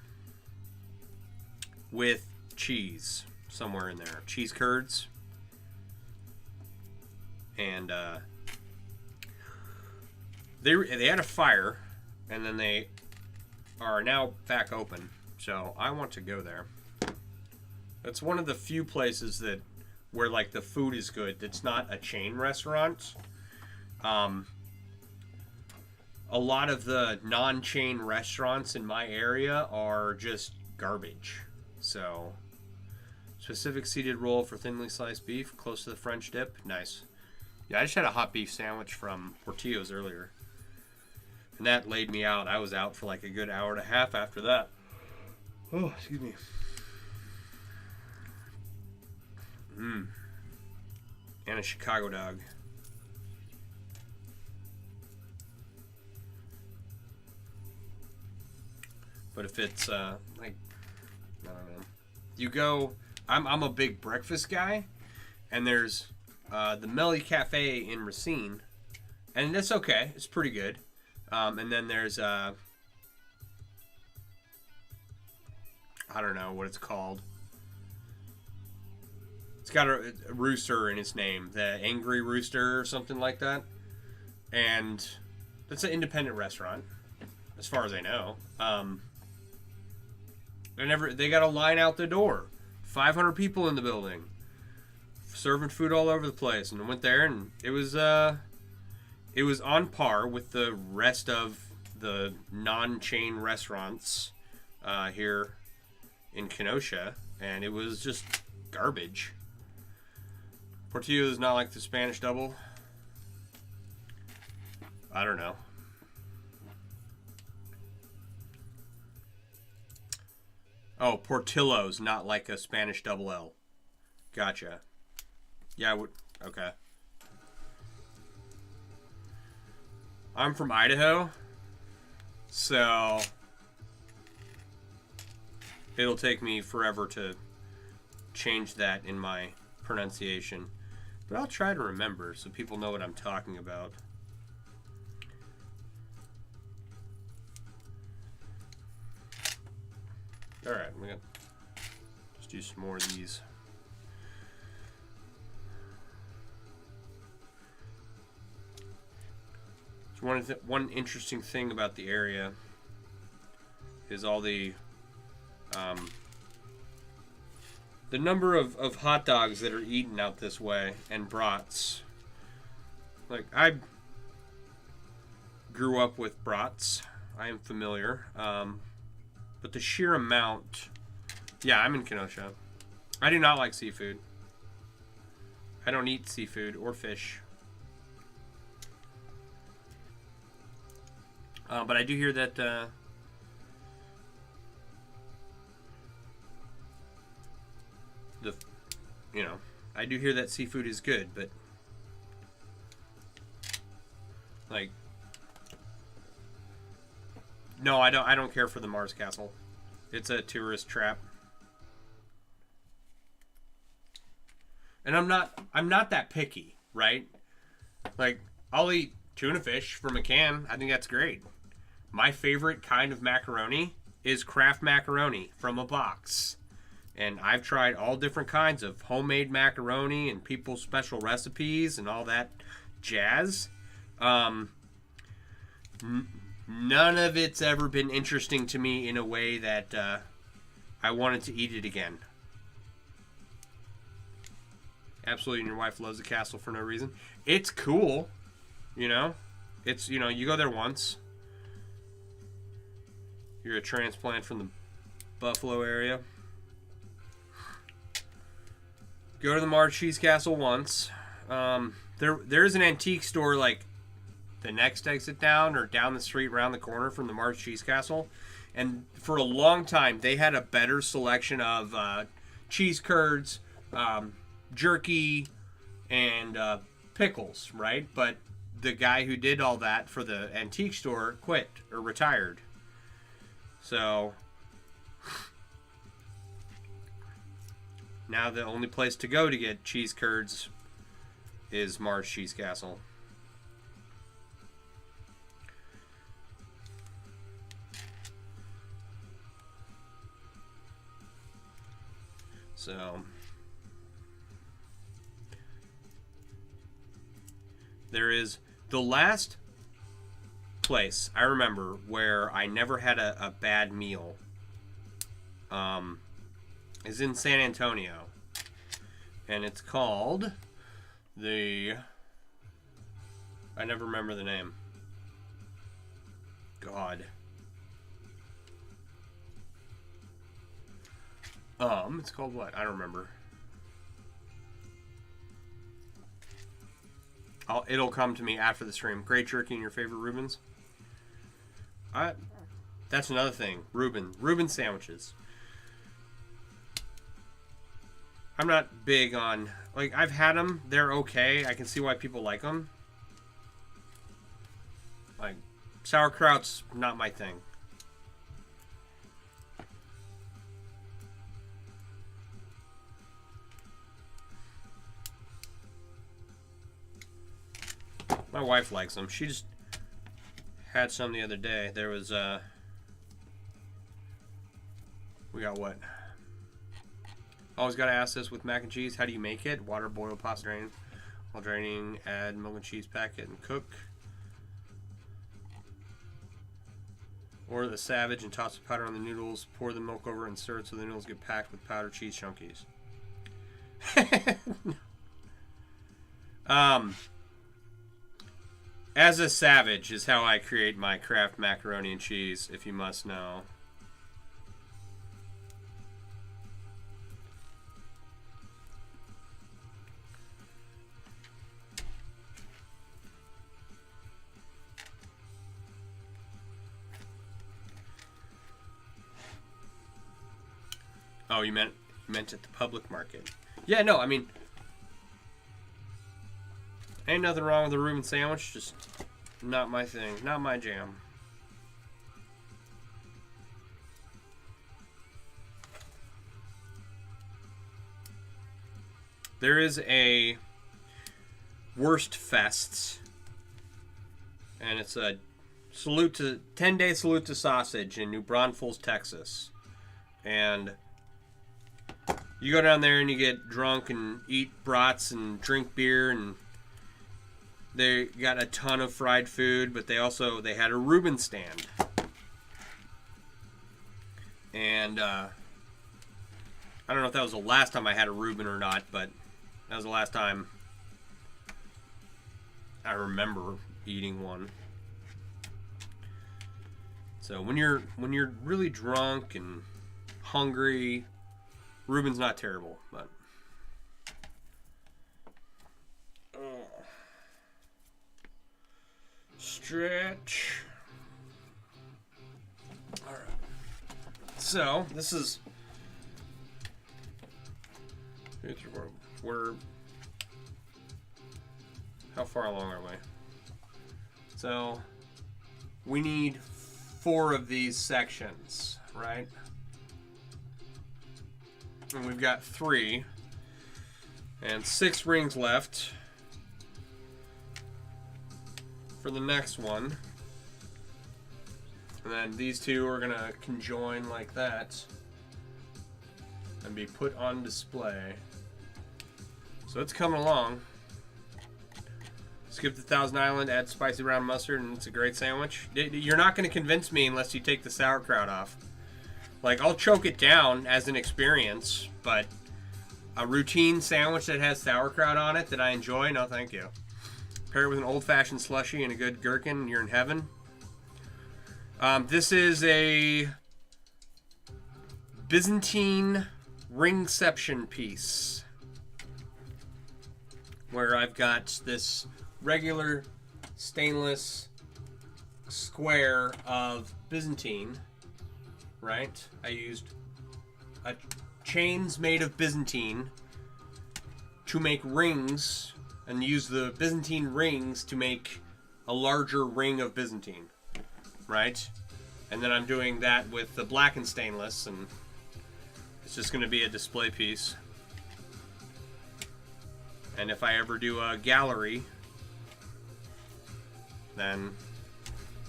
with cheese somewhere in there. Cheese curds. And they had a fire, and then they are now back open. So I want to go there. It's one of the few places where, like, the food is good. It's not a chain restaurant. A lot of the non-chain restaurants in my area are just garbage. So, specific seeded roll for thinly sliced beef, close to the French dip. Nice. Yeah, I just had a hot beef sandwich from Portillo's earlier. And that laid me out. I was out for like a good hour and a half after that. Oh, excuse me. And a Chicago dog. But if it's, like, I don't know. You go, I'm a big breakfast guy, and there's the Melly Cafe in Racine, and that's okay. It's pretty good. And then there's, I don't know what it's called. It's got a rooster in its name, the Angry Rooster or something like that. And that's an independent restaurant, as far as I know. They got a line out the door. 500 people in the building, serving food all over the place. And I went there, and it was on par with the rest of the non-chain restaurants here in Kenosha, and it was just garbage. Portillo is not like the Spanish Double. I don't know. Oh, Portillo's not like a Spanish Double L. Gotcha. Yeah, I would. Okay. I'm from Idaho, so it'll take me forever to change that in my pronunciation. But I'll try to remember so people know what I'm talking about. Alright, we're gonna just do some more of these. So one interesting thing about the area is all the number of hot dogs that are eaten out this way, and brats. Like, I grew up with brats. I am familiar. But the sheer amount... Yeah, I'm in Kenosha. I do not like seafood. I don't eat seafood or fish. But I do hear that I do hear that seafood is good, but like, no, I don't care for the Mars Castle. It's a tourist trap. And I'm not that picky, right? Like, I'll eat tuna fish from a can. I think that's great. My favorite kind of macaroni is Kraft macaroni from a box. And I've tried all different kinds of homemade macaroni and people's special recipes and all that jazz. None of it's ever been interesting to me in a way that I wanted to eat it again. Absolutely, and your wife loves the castle for no reason. It's cool, you know. It's, you know, you go there once. You're a transplant from the Buffalo area. Go to the Mars Cheese Castle once. There's an antique store like the next exit down or down the street around the corner from the Mars Cheese Castle. And for a long time, they had a better selection of cheese curds, jerky, and pickles, right? But the guy who did all that for the antique store quit or retired. So now the only place to go to get cheese curds is Mars Cheese Castle. So there is the last place I remember where I never had a bad meal is in San Antonio, and it's called I never remember the name. God. It's called what? I don't remember. It'll come to me after the stream. Great jerky and your favorite Reubens? That's another thing. Reuben sandwiches. I'm not big on, like, I've had them. They're okay. I can see why people like them. Like, sauerkraut's not my thing. My wife likes them. She just had some the other day. There was we got what? Always got to ask this with mac and cheese. How do you make it? Water, boil, pasta, drain. While draining, add milk and cheese packet and cook. Order the Savage and toss the powder on the noodles. Pour the milk over and stir it so the noodles get packed with powdered cheese chunkies. As a savage is how I create my Kraft macaroni and cheese, if you must know. Oh, you meant at the public market. Yeah, no, I mean, ain't nothing wrong with a Reuben sandwich, just not my thing, not my jam. There is a Worst Fests, and it's a 10-day salute to sausage in New Braunfels, Texas. And you go down there and you get drunk and eat brats and drink beer, and they got a ton of fried food, but they had a Reuben stand. And I don't know if that was the last time I had a Reuben or not, but that was the last time I remember eating one. So when you're really drunk and hungry, Reuben's not terrible, but stretch. All right. So this is how far along are we? So we need 4 of these sections, right? And we've got 3 and 6 rings left for the next one. And then these 2 are gonna conjoin like that and be put on display. So it's coming along. Skip the Thousand Island, add spicy brown mustard, and it's a great sandwich. You're not going to convince me unless you take the sauerkraut off. Like, I'll choke it down as an experience, but a routine sandwich that has sauerkraut on it that I enjoy, no thank you. Pair it with an old-fashioned slushie and a good gherkin, and you're in heaven. This is a Byzantine Ringception piece, where I've got this regular stainless square of Byzantine, right? I used chains made of Byzantine to make rings, and use the Byzantine rings to make a larger ring of Byzantine, right? And then I'm doing that with the blackened stainless, and it's just going to be a display piece. And if I ever do a gallery, then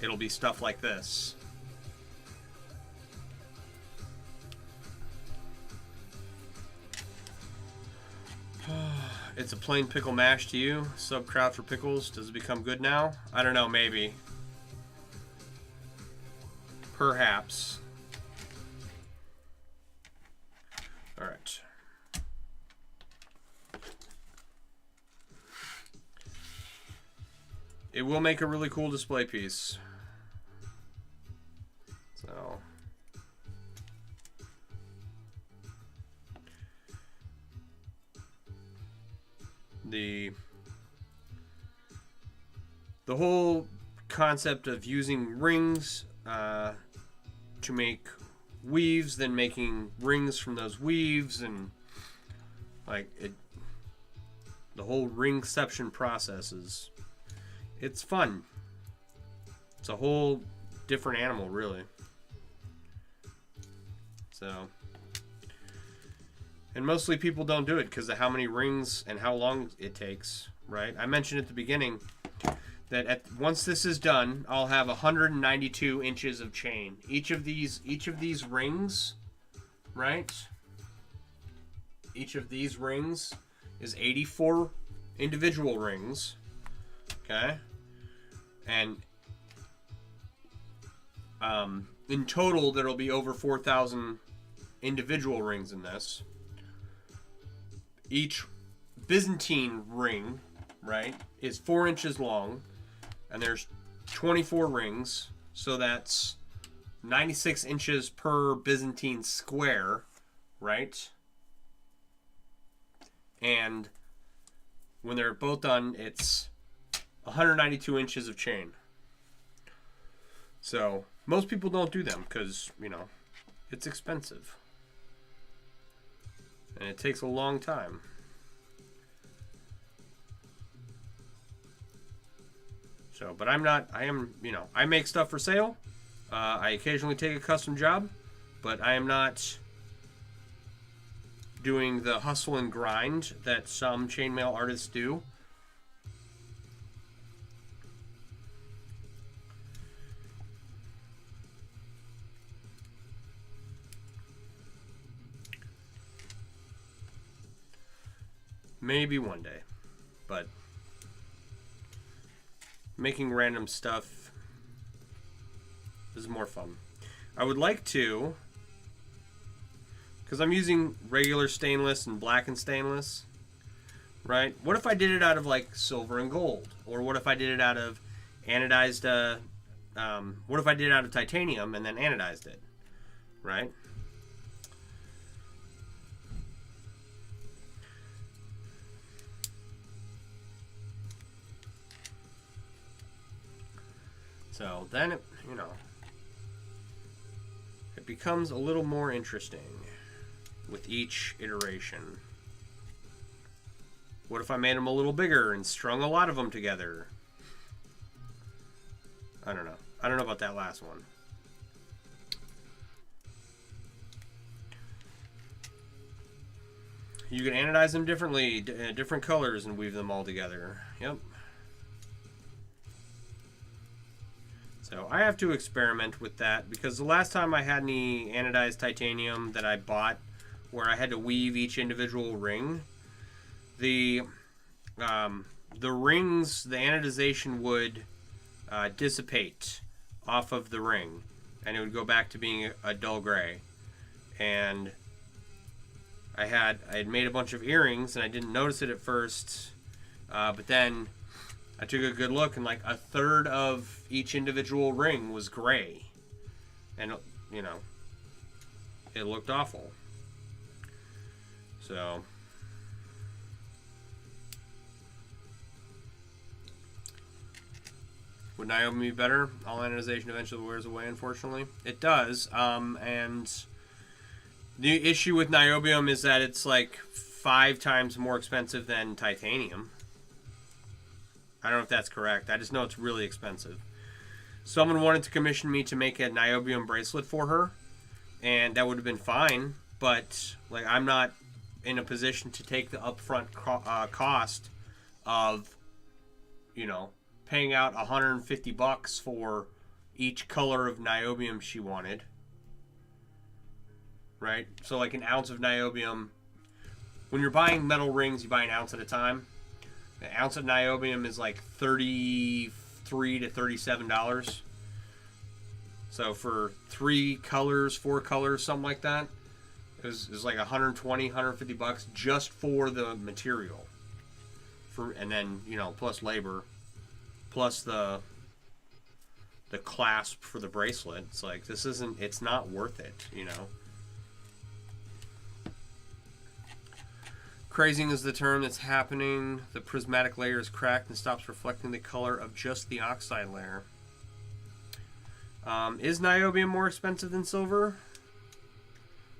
it'll be stuff like this. It's a plain pickle mash to you. Subkraut for pickles. Does it become good now? I don't know, maybe. Perhaps. Alright. It will make a really cool display piece. So the whole concept of using rings to make weaves, then making rings from those weaves, and like it, the whole ringception process is, it's fun. It's a whole different animal, really. So, and mostly people don't do it because of how many rings and how long it takes, right? I mentioned at the beginning that once this is done, I'll have 192 inches of chain. Each of these rings, right? Each of these rings is 84 individual rings, okay? And in total, there'll be over 4,000 individual rings in this. Each Byzantine ring, right, is 4 inches long, and there's 24 rings, so that's 96 inches per Byzantine square, right? And when they're both done, it's 192 inches of chain. So most people don't do them because, you know, it's expensive. And it takes a long time. So, but I'm not, I am, you know, I make stuff for sale. I occasionally take a custom job, but I am not doing the hustle and grind that some chainmail artists do. Maybe one day, but making random stuff is more fun. I would like to, because I'm using regular stainless and blackened stainless, right? What if I did it out of like silver and gold? Or what if I did it out of anodized, what if I did it out of titanium and then anodized it, right? So then, it, you know, it becomes a little more interesting with each iteration. What if I made them a little bigger and strung a lot of them together? I don't know. I don't know about that last one. You can anodize them differently, different colors, and weave them all together. Yep. So I have to experiment with that, because the last time I had any anodized titanium that I bought where I had to weave each individual ring, the rings, the anodization would dissipate off of the ring, and it would go back to being a dull gray. And I had made a bunch of earrings, and I didn't notice it at first, but then I took a good look, and like a third of each individual ring was gray, and you know, it looked awful. So would niobium be better? All anodization eventually wears away, unfortunately. It does, and the issue with niobium is that it's like 5 times more expensive than titanium. I don't know if that's correct. I just know it's really expensive. Someone wanted to commission me to make a niobium bracelet for her, and that would have been fine, but like I'm not in a position to take the upfront cost of, you know, paying out $150 for each color of niobium she wanted. Right? So like an ounce of niobium, when you're buying metal rings, you buy an ounce at a time. An ounce of niobium is like $33 to $37. So for 3 colors, 4 colors, something like that, it was like $120, $150 just for the material. And then, you know, plus labor, plus the clasp for the bracelet. It's like, it's not worth it, you know. Crazing is the term that's happening. The prismatic layer is cracked and stops reflecting the color of just the oxide layer. Is niobium more expensive than silver?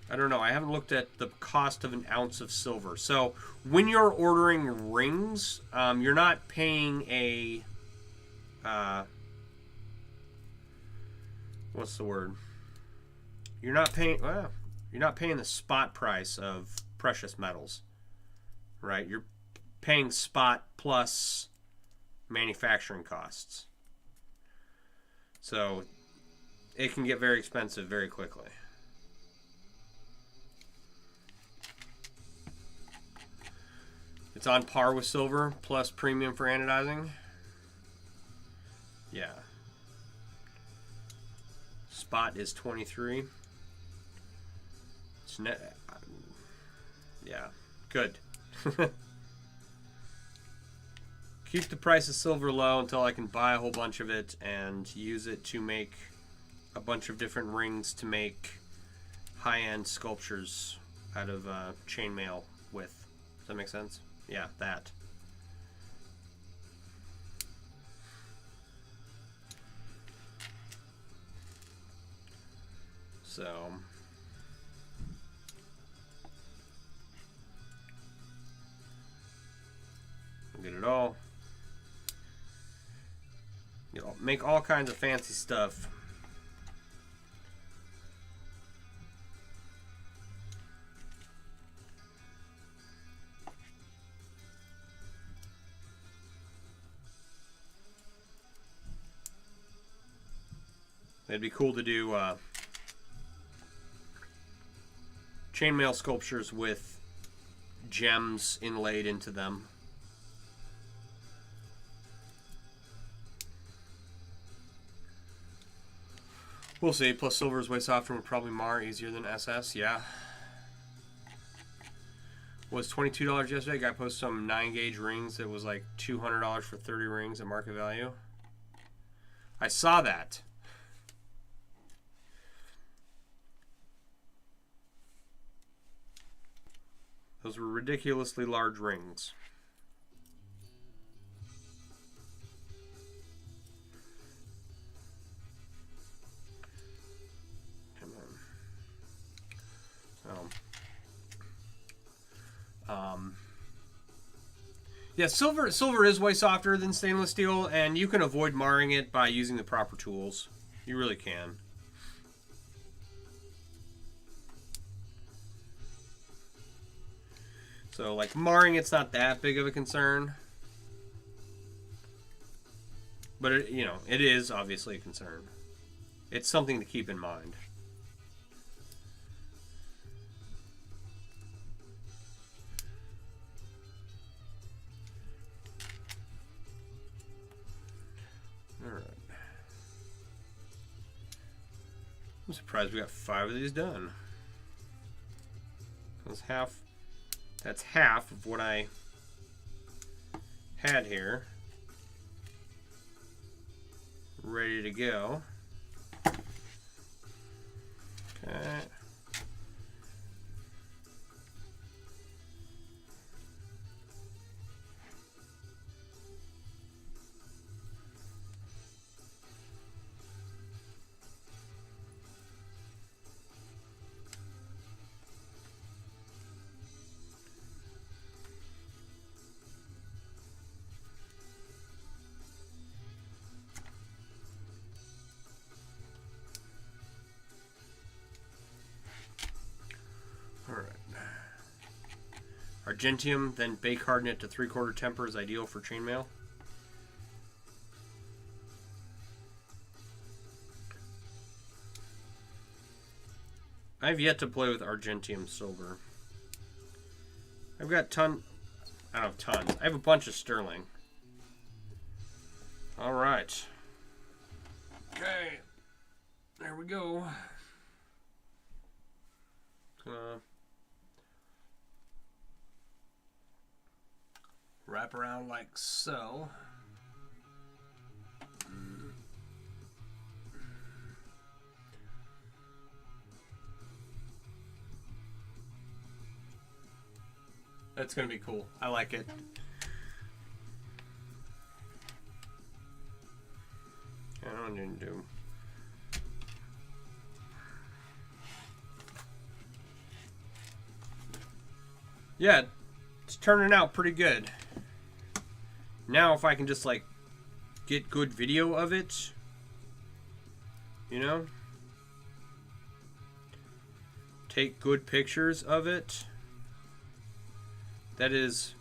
I don't know. I haven't looked at the cost of an ounce of silver. So when you're ordering rings, you're not paying a... what's the word? You're not paying the spot price of precious metals. Right, you're paying spot plus manufacturing costs. So it can get very expensive very quickly. It's on par with silver plus premium for anodizing. Yeah. Spot is 23. It's yeah, good. Keep the price of silver low until I can buy a whole bunch of it and use it to make a bunch of different rings to make high-end sculptures out of chainmail with. Does that make sense? Yeah, that. So get it all. You know, make all kinds of fancy stuff. It'd be cool to do chainmail sculptures with gems inlaid into them. We'll see. Plus silver is way softer and probably more easier than SS. Yeah. Was $22 yesterday. Guy posted some 9-gauge rings. It was like $200 for 30 rings at market value. I saw that. Those were ridiculously large rings. Yeah, silver is way softer than stainless steel, and you can avoid marring it by using the proper tools. You really can. So, like, marring it's not that big of a concern. But, it is obviously a concern. It's something to keep in mind. Alright. I'm surprised we got 5 of these done. That's half of what I had here. Ready to go. Okay. Argentium, then bake harden it to 3/4 temper is ideal for chainmail. I've yet to play with Argentium silver. I've got I don't have tons. I have a bunch of sterling. All right. Okay. There we go. Wrap around like so. That's gonna be cool. I like it. I don't need to do. Yeah, it's turning out pretty good. Now if I can just like get good video of it, take good pictures of it. That is,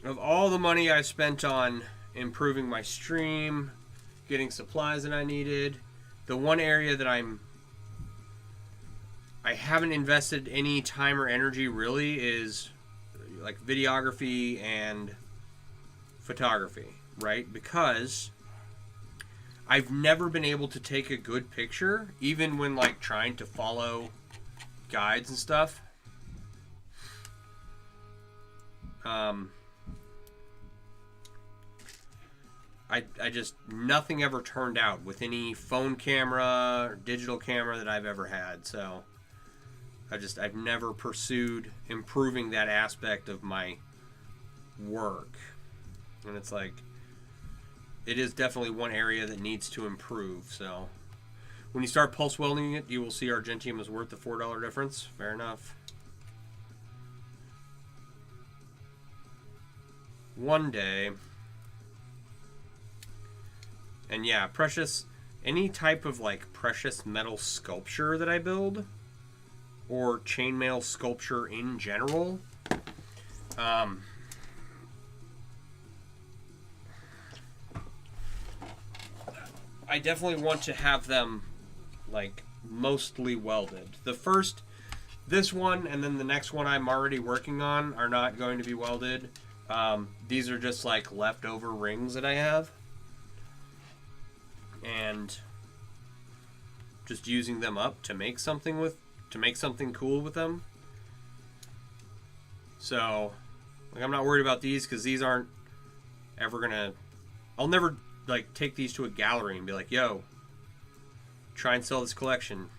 of all the money I spent on improving my stream, getting supplies that I needed, the one area that I haven't invested any time or energy really is like videography and photography, right? Because I've never been able to take a good picture, even when like trying to follow guides and stuff. I just, nothing ever turned out with any phone camera or digital camera that I've ever had. So I've never pursued improving that aspect of my work. And it's like, it is definitely one area that needs to improve. So when you start pulse welding it, you will see Argentium is worth the $4 difference. Fair enough. One day. And yeah, any type of like precious metal sculpture that I build, or chainmail sculpture in general, I definitely want to have them like mostly welded. This one and then the next one I'm already working on are not going to be welded. These are just like leftover rings that I have, and just using them up to make something cool with them. So like, I'm not worried about these because these aren't ever gonna, I'll never like take these to a gallery and be like, yo, try and sell this collection.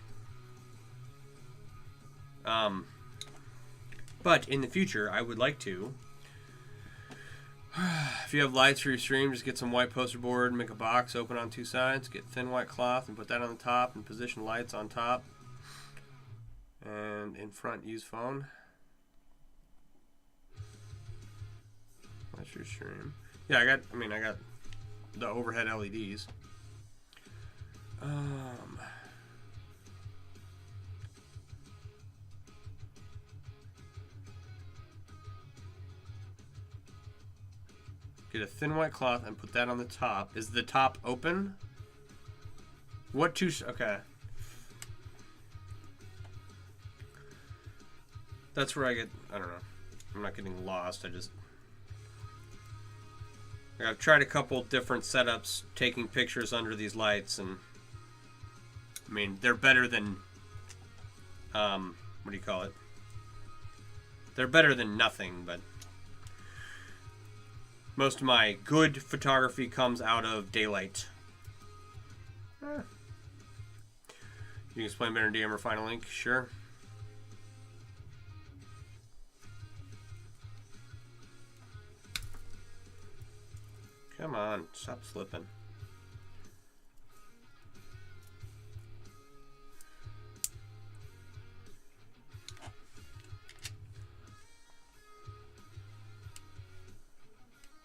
But in the future I would like to, if you have lights for your stream, just get some white poster board, make a box, open on 2 sides, get thin white cloth and put that on the top and position lights on top. And in front, use phone. That's your stream. Yeah, I got the overhead LEDs. Get a thin white cloth and put that on the top. Is the top open? What two? Okay. That's where I get, I don't know. I'm not getting lost. I've tried a couple different setups, taking pictures under these lights, and I mean, they're better than, what do you call it? They're better than nothing, but most of my good photography comes out of daylight. You can explain better in DM or find a link? Sure. Come on, stop slipping.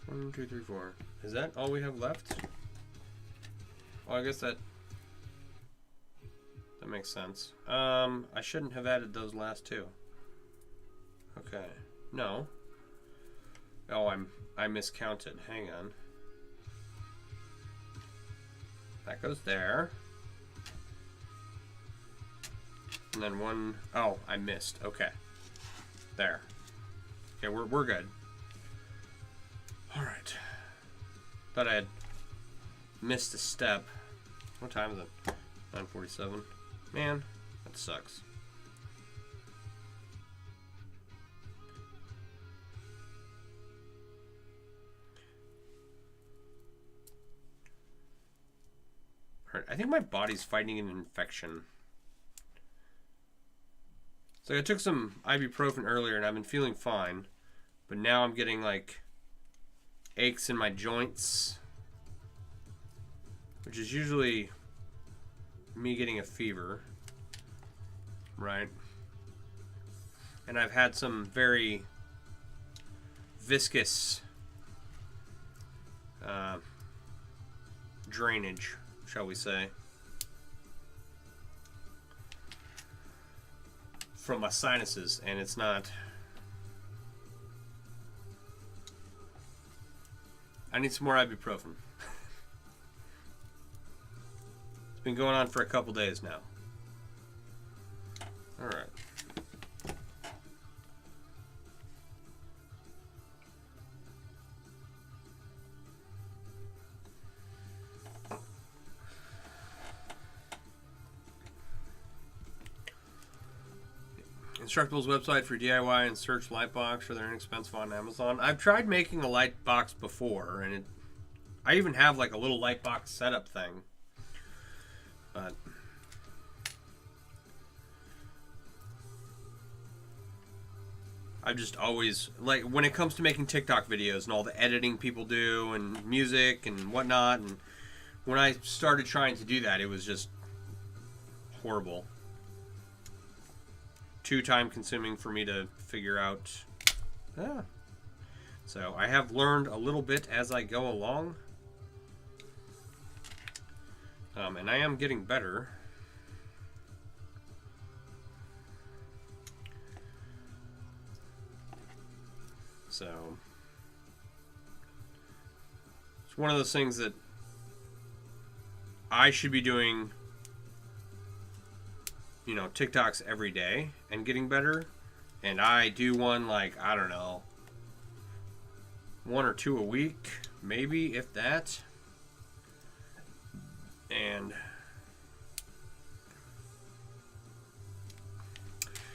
One, two, three, four. Is that all we have left? Well, I guess that makes sense. I shouldn't have added those last two. Okay. No. Oh, I miscounted. Hang on. That goes there. And then one, oh, I missed. Okay. There. Okay, we're good. All right. Thought I had missed a step. What time is it? 9:47. Man, that sucks. All right, I think my body's fighting an infection. So I took some ibuprofen earlier and I've been feeling fine, but now I'm getting like aches in my joints, which is usually me getting a fever, right? And I've had some very viscous drainage, shall we say, from my sinuses, and it's not. I need some more ibuprofen. It's been going on for a couple days now. All right. Instructable's website for DIY and search Lightbox for their inexpensive on Amazon. I've tried making a Lightbox before, and I even have like a little Lightbox setup thing. But I've just always, like, when it comes to making TikTok videos and all the editing people do and music and whatnot, and when I started trying to do that, it was just horrible. Too time consuming for me to figure out. Yeah. So I have learned a little bit as I go along. And I am getting better. So it's one of those things that I should be doing, you know, TikToks every day and getting better. And I do one, like, I don't know, 1 or 2 a week, maybe, if that. And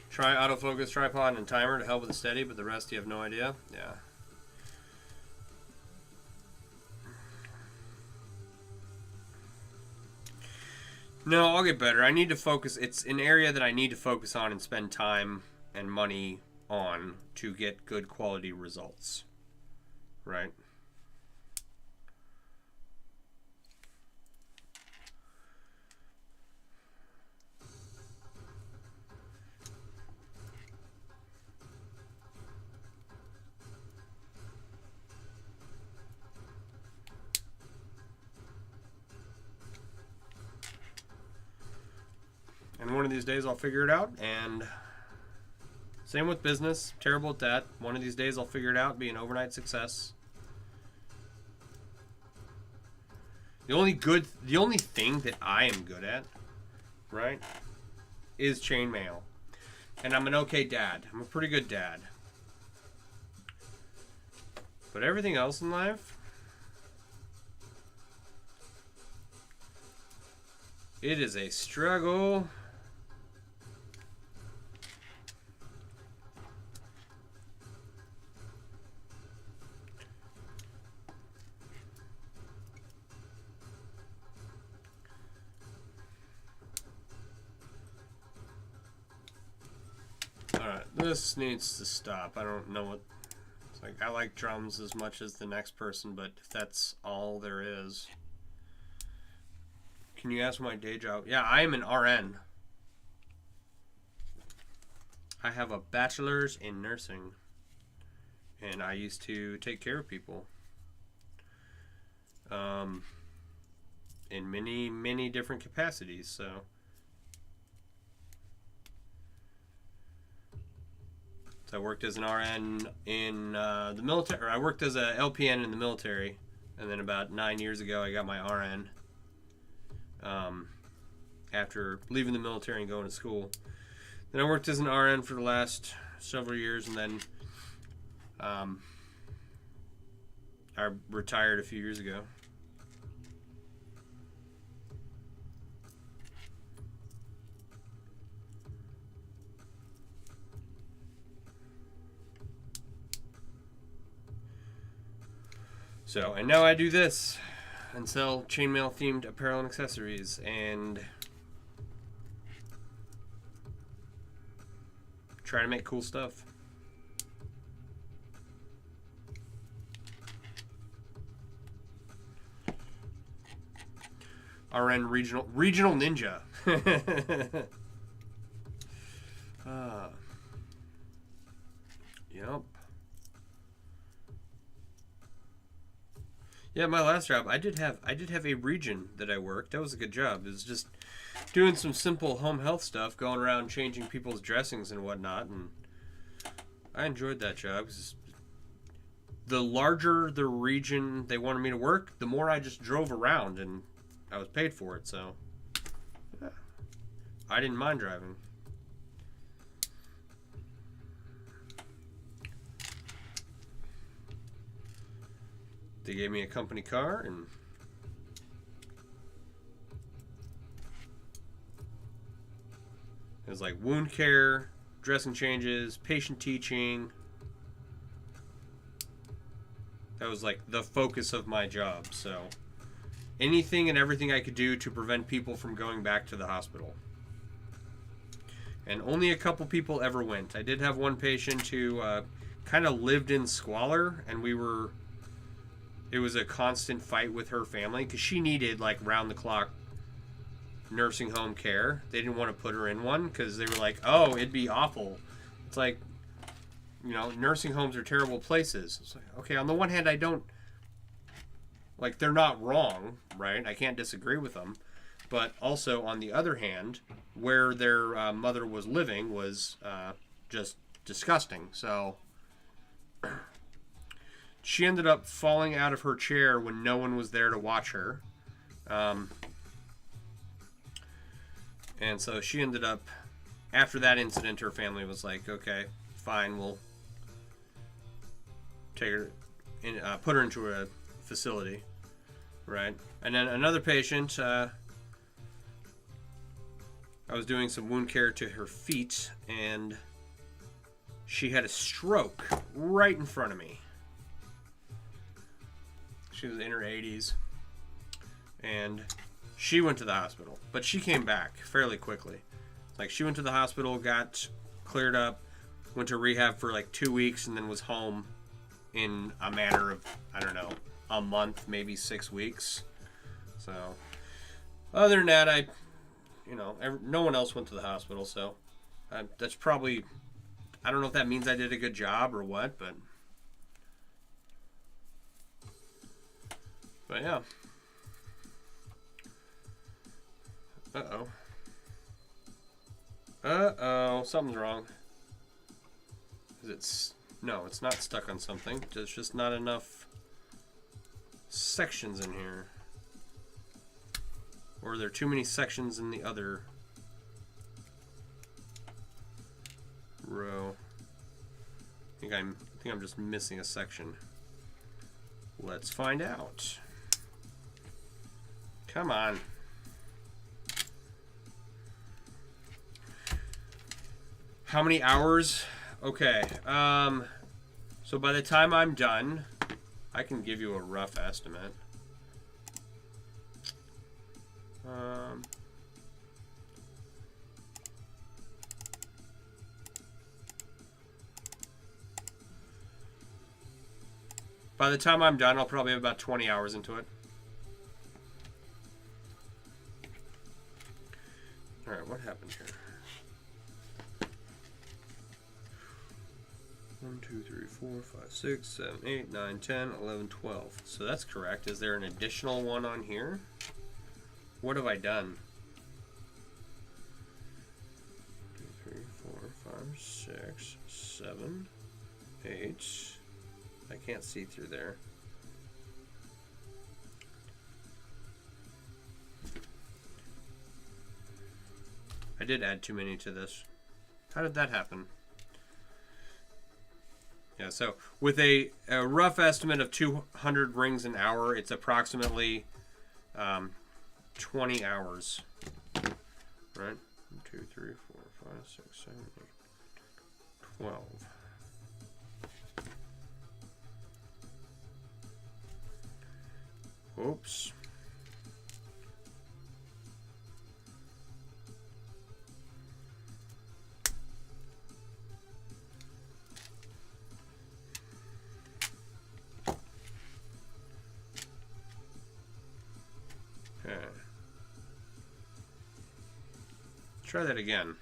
try autofocus, tripod, and timer to help with the steady, but the rest you have no idea. Yeah. No, I'll get better. I need to focus. It's an area that I need to focus on and spend time and money on to get good quality results. Right? one of these days I'll figure it out. And same with business. Terrible at that. One of these days I'll figure it out, be an overnight success. The only thing that I am good at, right, is chainmail. And I'm an okay dad. I'm a pretty good dad. But everything else in life, it is a struggle. Alright, this needs to stop. I don't know what... It's like, I like drums as much as the next person, but if that's all there is... Can you ask my day job? Yeah, I am an RN. I have a bachelor's in nursing. And I used to take care of people. In many, many different capacities, so... I worked as an RN in the military, or I worked as a LPN in the military, and then about 9 years ago I got my RN after leaving the military and going to school. Then I worked as an RN for the last several years, and then I retired a few years ago. So, and now I do this and sell chainmail themed apparel and accessories and try to make cool stuff. RN regional ninja. Yep. Yeah, my last job, I did have a region that I worked. That was a good job. It was just doing some simple home health stuff, going around changing people's dressings and whatnot, and I enjoyed that job. The larger the region they wanted me to work, the more I just drove around, and I was paid for it, so yeah, I didn't mind driving. They gave me a company car, and it was like wound care, dressing changes, patient teaching. That was like the focus of my job. So anything and everything I could do to prevent people from going back to the hospital. And only a couple people ever went. I did have one patient who kind of lived in squalor, and it was a constant fight with her family because she needed like round-the-clock nursing home care. They didn't want to put her in one because they were like, oh, it'd be awful. It's like, you know, nursing homes are terrible places. It's like, okay, on the one hand, I don't, like, they're not wrong, right? I can't disagree with them. But also, on the other hand, where their mother was living was just disgusting. So... She ended up falling out of her chair when no one was there to watch her. And so she ended up, after that incident, her family was like, okay, fine, we'll take her, put her into a facility, right? And then another patient, I was doing some wound care to her feet, and she had a stroke right in front of me. She was in her 80s, and she went to the hospital, but she came back fairly quickly. Like, she went to the hospital, got cleared up, went to rehab for like 2 weeks, and then was home in a matter of, I don't know, a month, maybe 6 weeks. So, other than that, no one else went to the hospital, so that's probably, I don't know if that means I did a good job or what, but yeah. Uh-oh. Uh-oh, something's wrong. No, it's not stuck on something. There's just not enough sections in here. Or are there too many sections in the other row? I think I'm just missing a section. Let's find out. Come on. How many hours? Okay. So by the time I'm done, I can give you a rough estimate. By the time I'm done, I'll probably have about 20 hours into it. Alright, what happened here? 1, 2, 3, 4, 5, 6, 7, 8, 9, 10, 11, 12. So that's correct. Is there an additional one on here? What have I done? 2, 3, 4, 5, 6, 7, 8. I can't see through there. I did add too many to this. How did that happen? Yeah, so with a rough estimate of 200 rings an hour, it's approximately 20 hours. Right? 1, 2, 3, 4, 5, 6, 7, 8, 12. Oops. Okay. Try that again.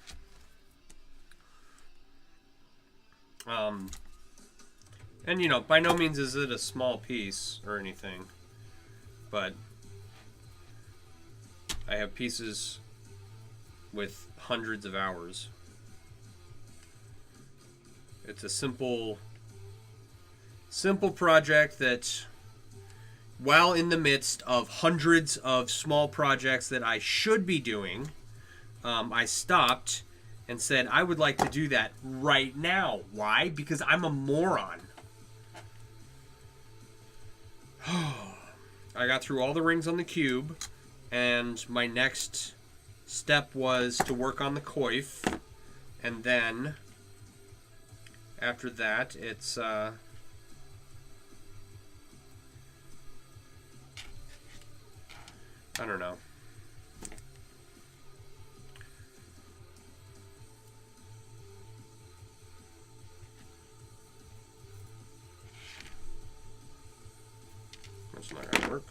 And you know, by no means is it a small piece or anything, but I have pieces with hundreds of hours. It's a simple project that, while in the midst of hundreds of small projects that I should be doing, I stopped and said I would like to do that right now. Why? Because I'm a moron. I got through all the rings on the cube, and my next step was to work on the coif, and then after that it's I don't know. That's not gonna work.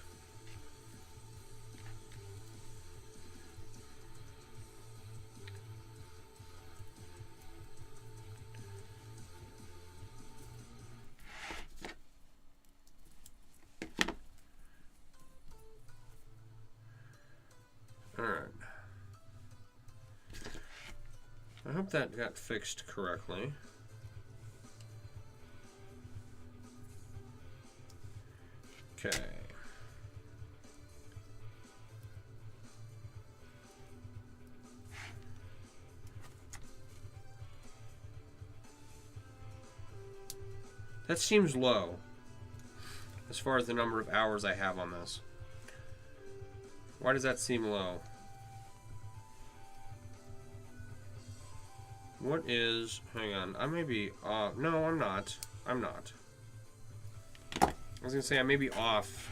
Alright. I hope that got fixed correctly. Okay. That seems low as far as the number of hours I have on this. Why does that seem low? What is... Hang on. I may be off. No, I'm not. I'm not. I was going to say I may be off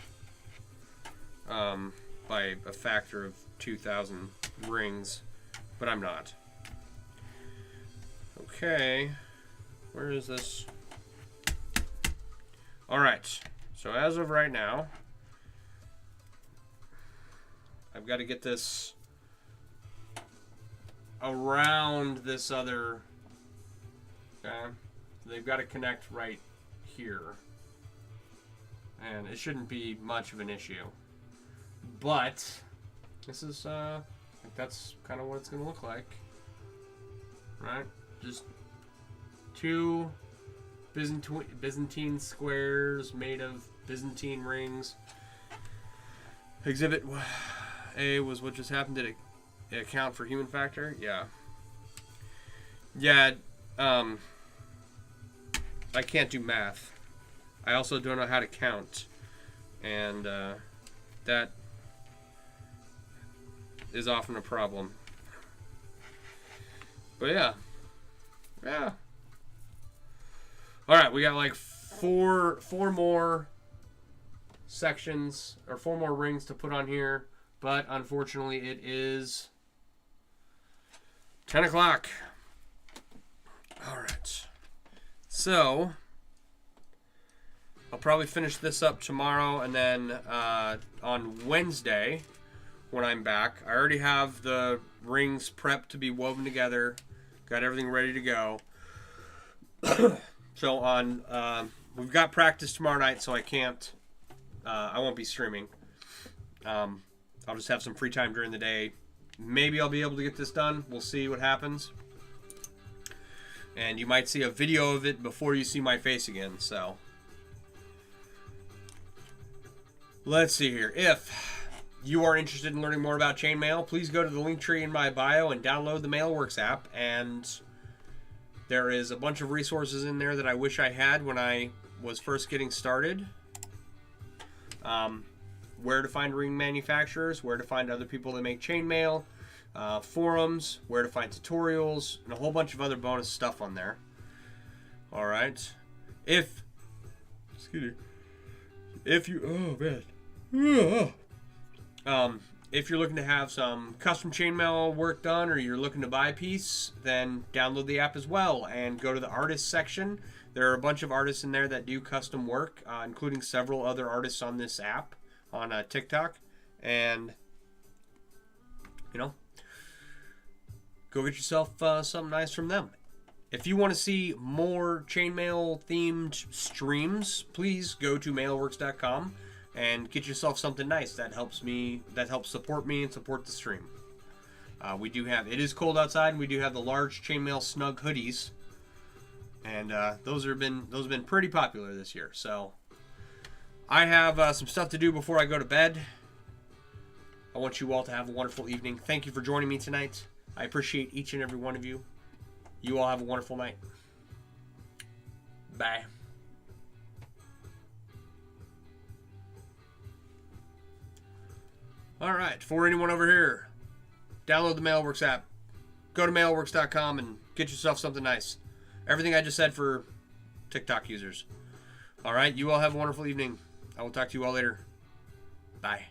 by a factor of 2,000 rings, but I'm not. Okay. Where is this? Alright. So as of right now, I've got to get this around this other... Okay. They've got to connect right here. And it shouldn't be much of an issue. But this is, I think that's kind of what it's going to look like. right? Just 2 Byzantine squares made of Byzantine rings. Exhibit A was what just happened. Did it account for human factor? Yeah. Yeah. I can't do math. I also don't know how to count. And that is often a problem. But yeah. Yeah. Alright, we got like four more sections, or 4 more rings to put on here. But unfortunately, it is 10 o'clock. Alright. So, I'll probably finish this up tomorrow, and then on Wednesday, when I'm back, I already have the rings prepped to be woven together. Got everything ready to go. So we've got practice tomorrow night, so I won't be streaming. I'll just have some free time during the day. Maybe I'll be able to get this done. We'll see what happens. And you might see a video of it before you see my face again, so. Let's see here. If you are interested in learning more about chainmail, please go to the link tree in my bio and download the MailWorks app. And there is a bunch of resources in there that I wish I had when I was first getting started. Where to find ring manufacturers, where to find other people that make chainmail, forums, where to find tutorials, and a whole bunch of other bonus stuff on there. All right. If you, oh man. If you're looking to have some custom chainmail work done, or you're looking to buy a piece, then download the app as well and go to the artists section. There are a bunch of artists in there that do custom work, including several other artists on this app on TikTok. And, you know, go get yourself something nice from them. If you want to see more chainmail themed streams, please go to mailworks.com and get yourself something nice that helps support me and support the stream. It is cold outside, and we do have the large chainmail snug hoodies, and those have been pretty popular this year. So I have some stuff to do before I go to bed. I want you all to have a wonderful evening. Thank you for joining me tonight. I appreciate each and every one of you. You all have a wonderful night. Bye. Alright, for anyone over here, download the MailWorks app. Go to mailworks.com and get yourself something nice. Everything I just said for TikTok users. Alright, you all have a wonderful evening. I will talk to you all later. Bye.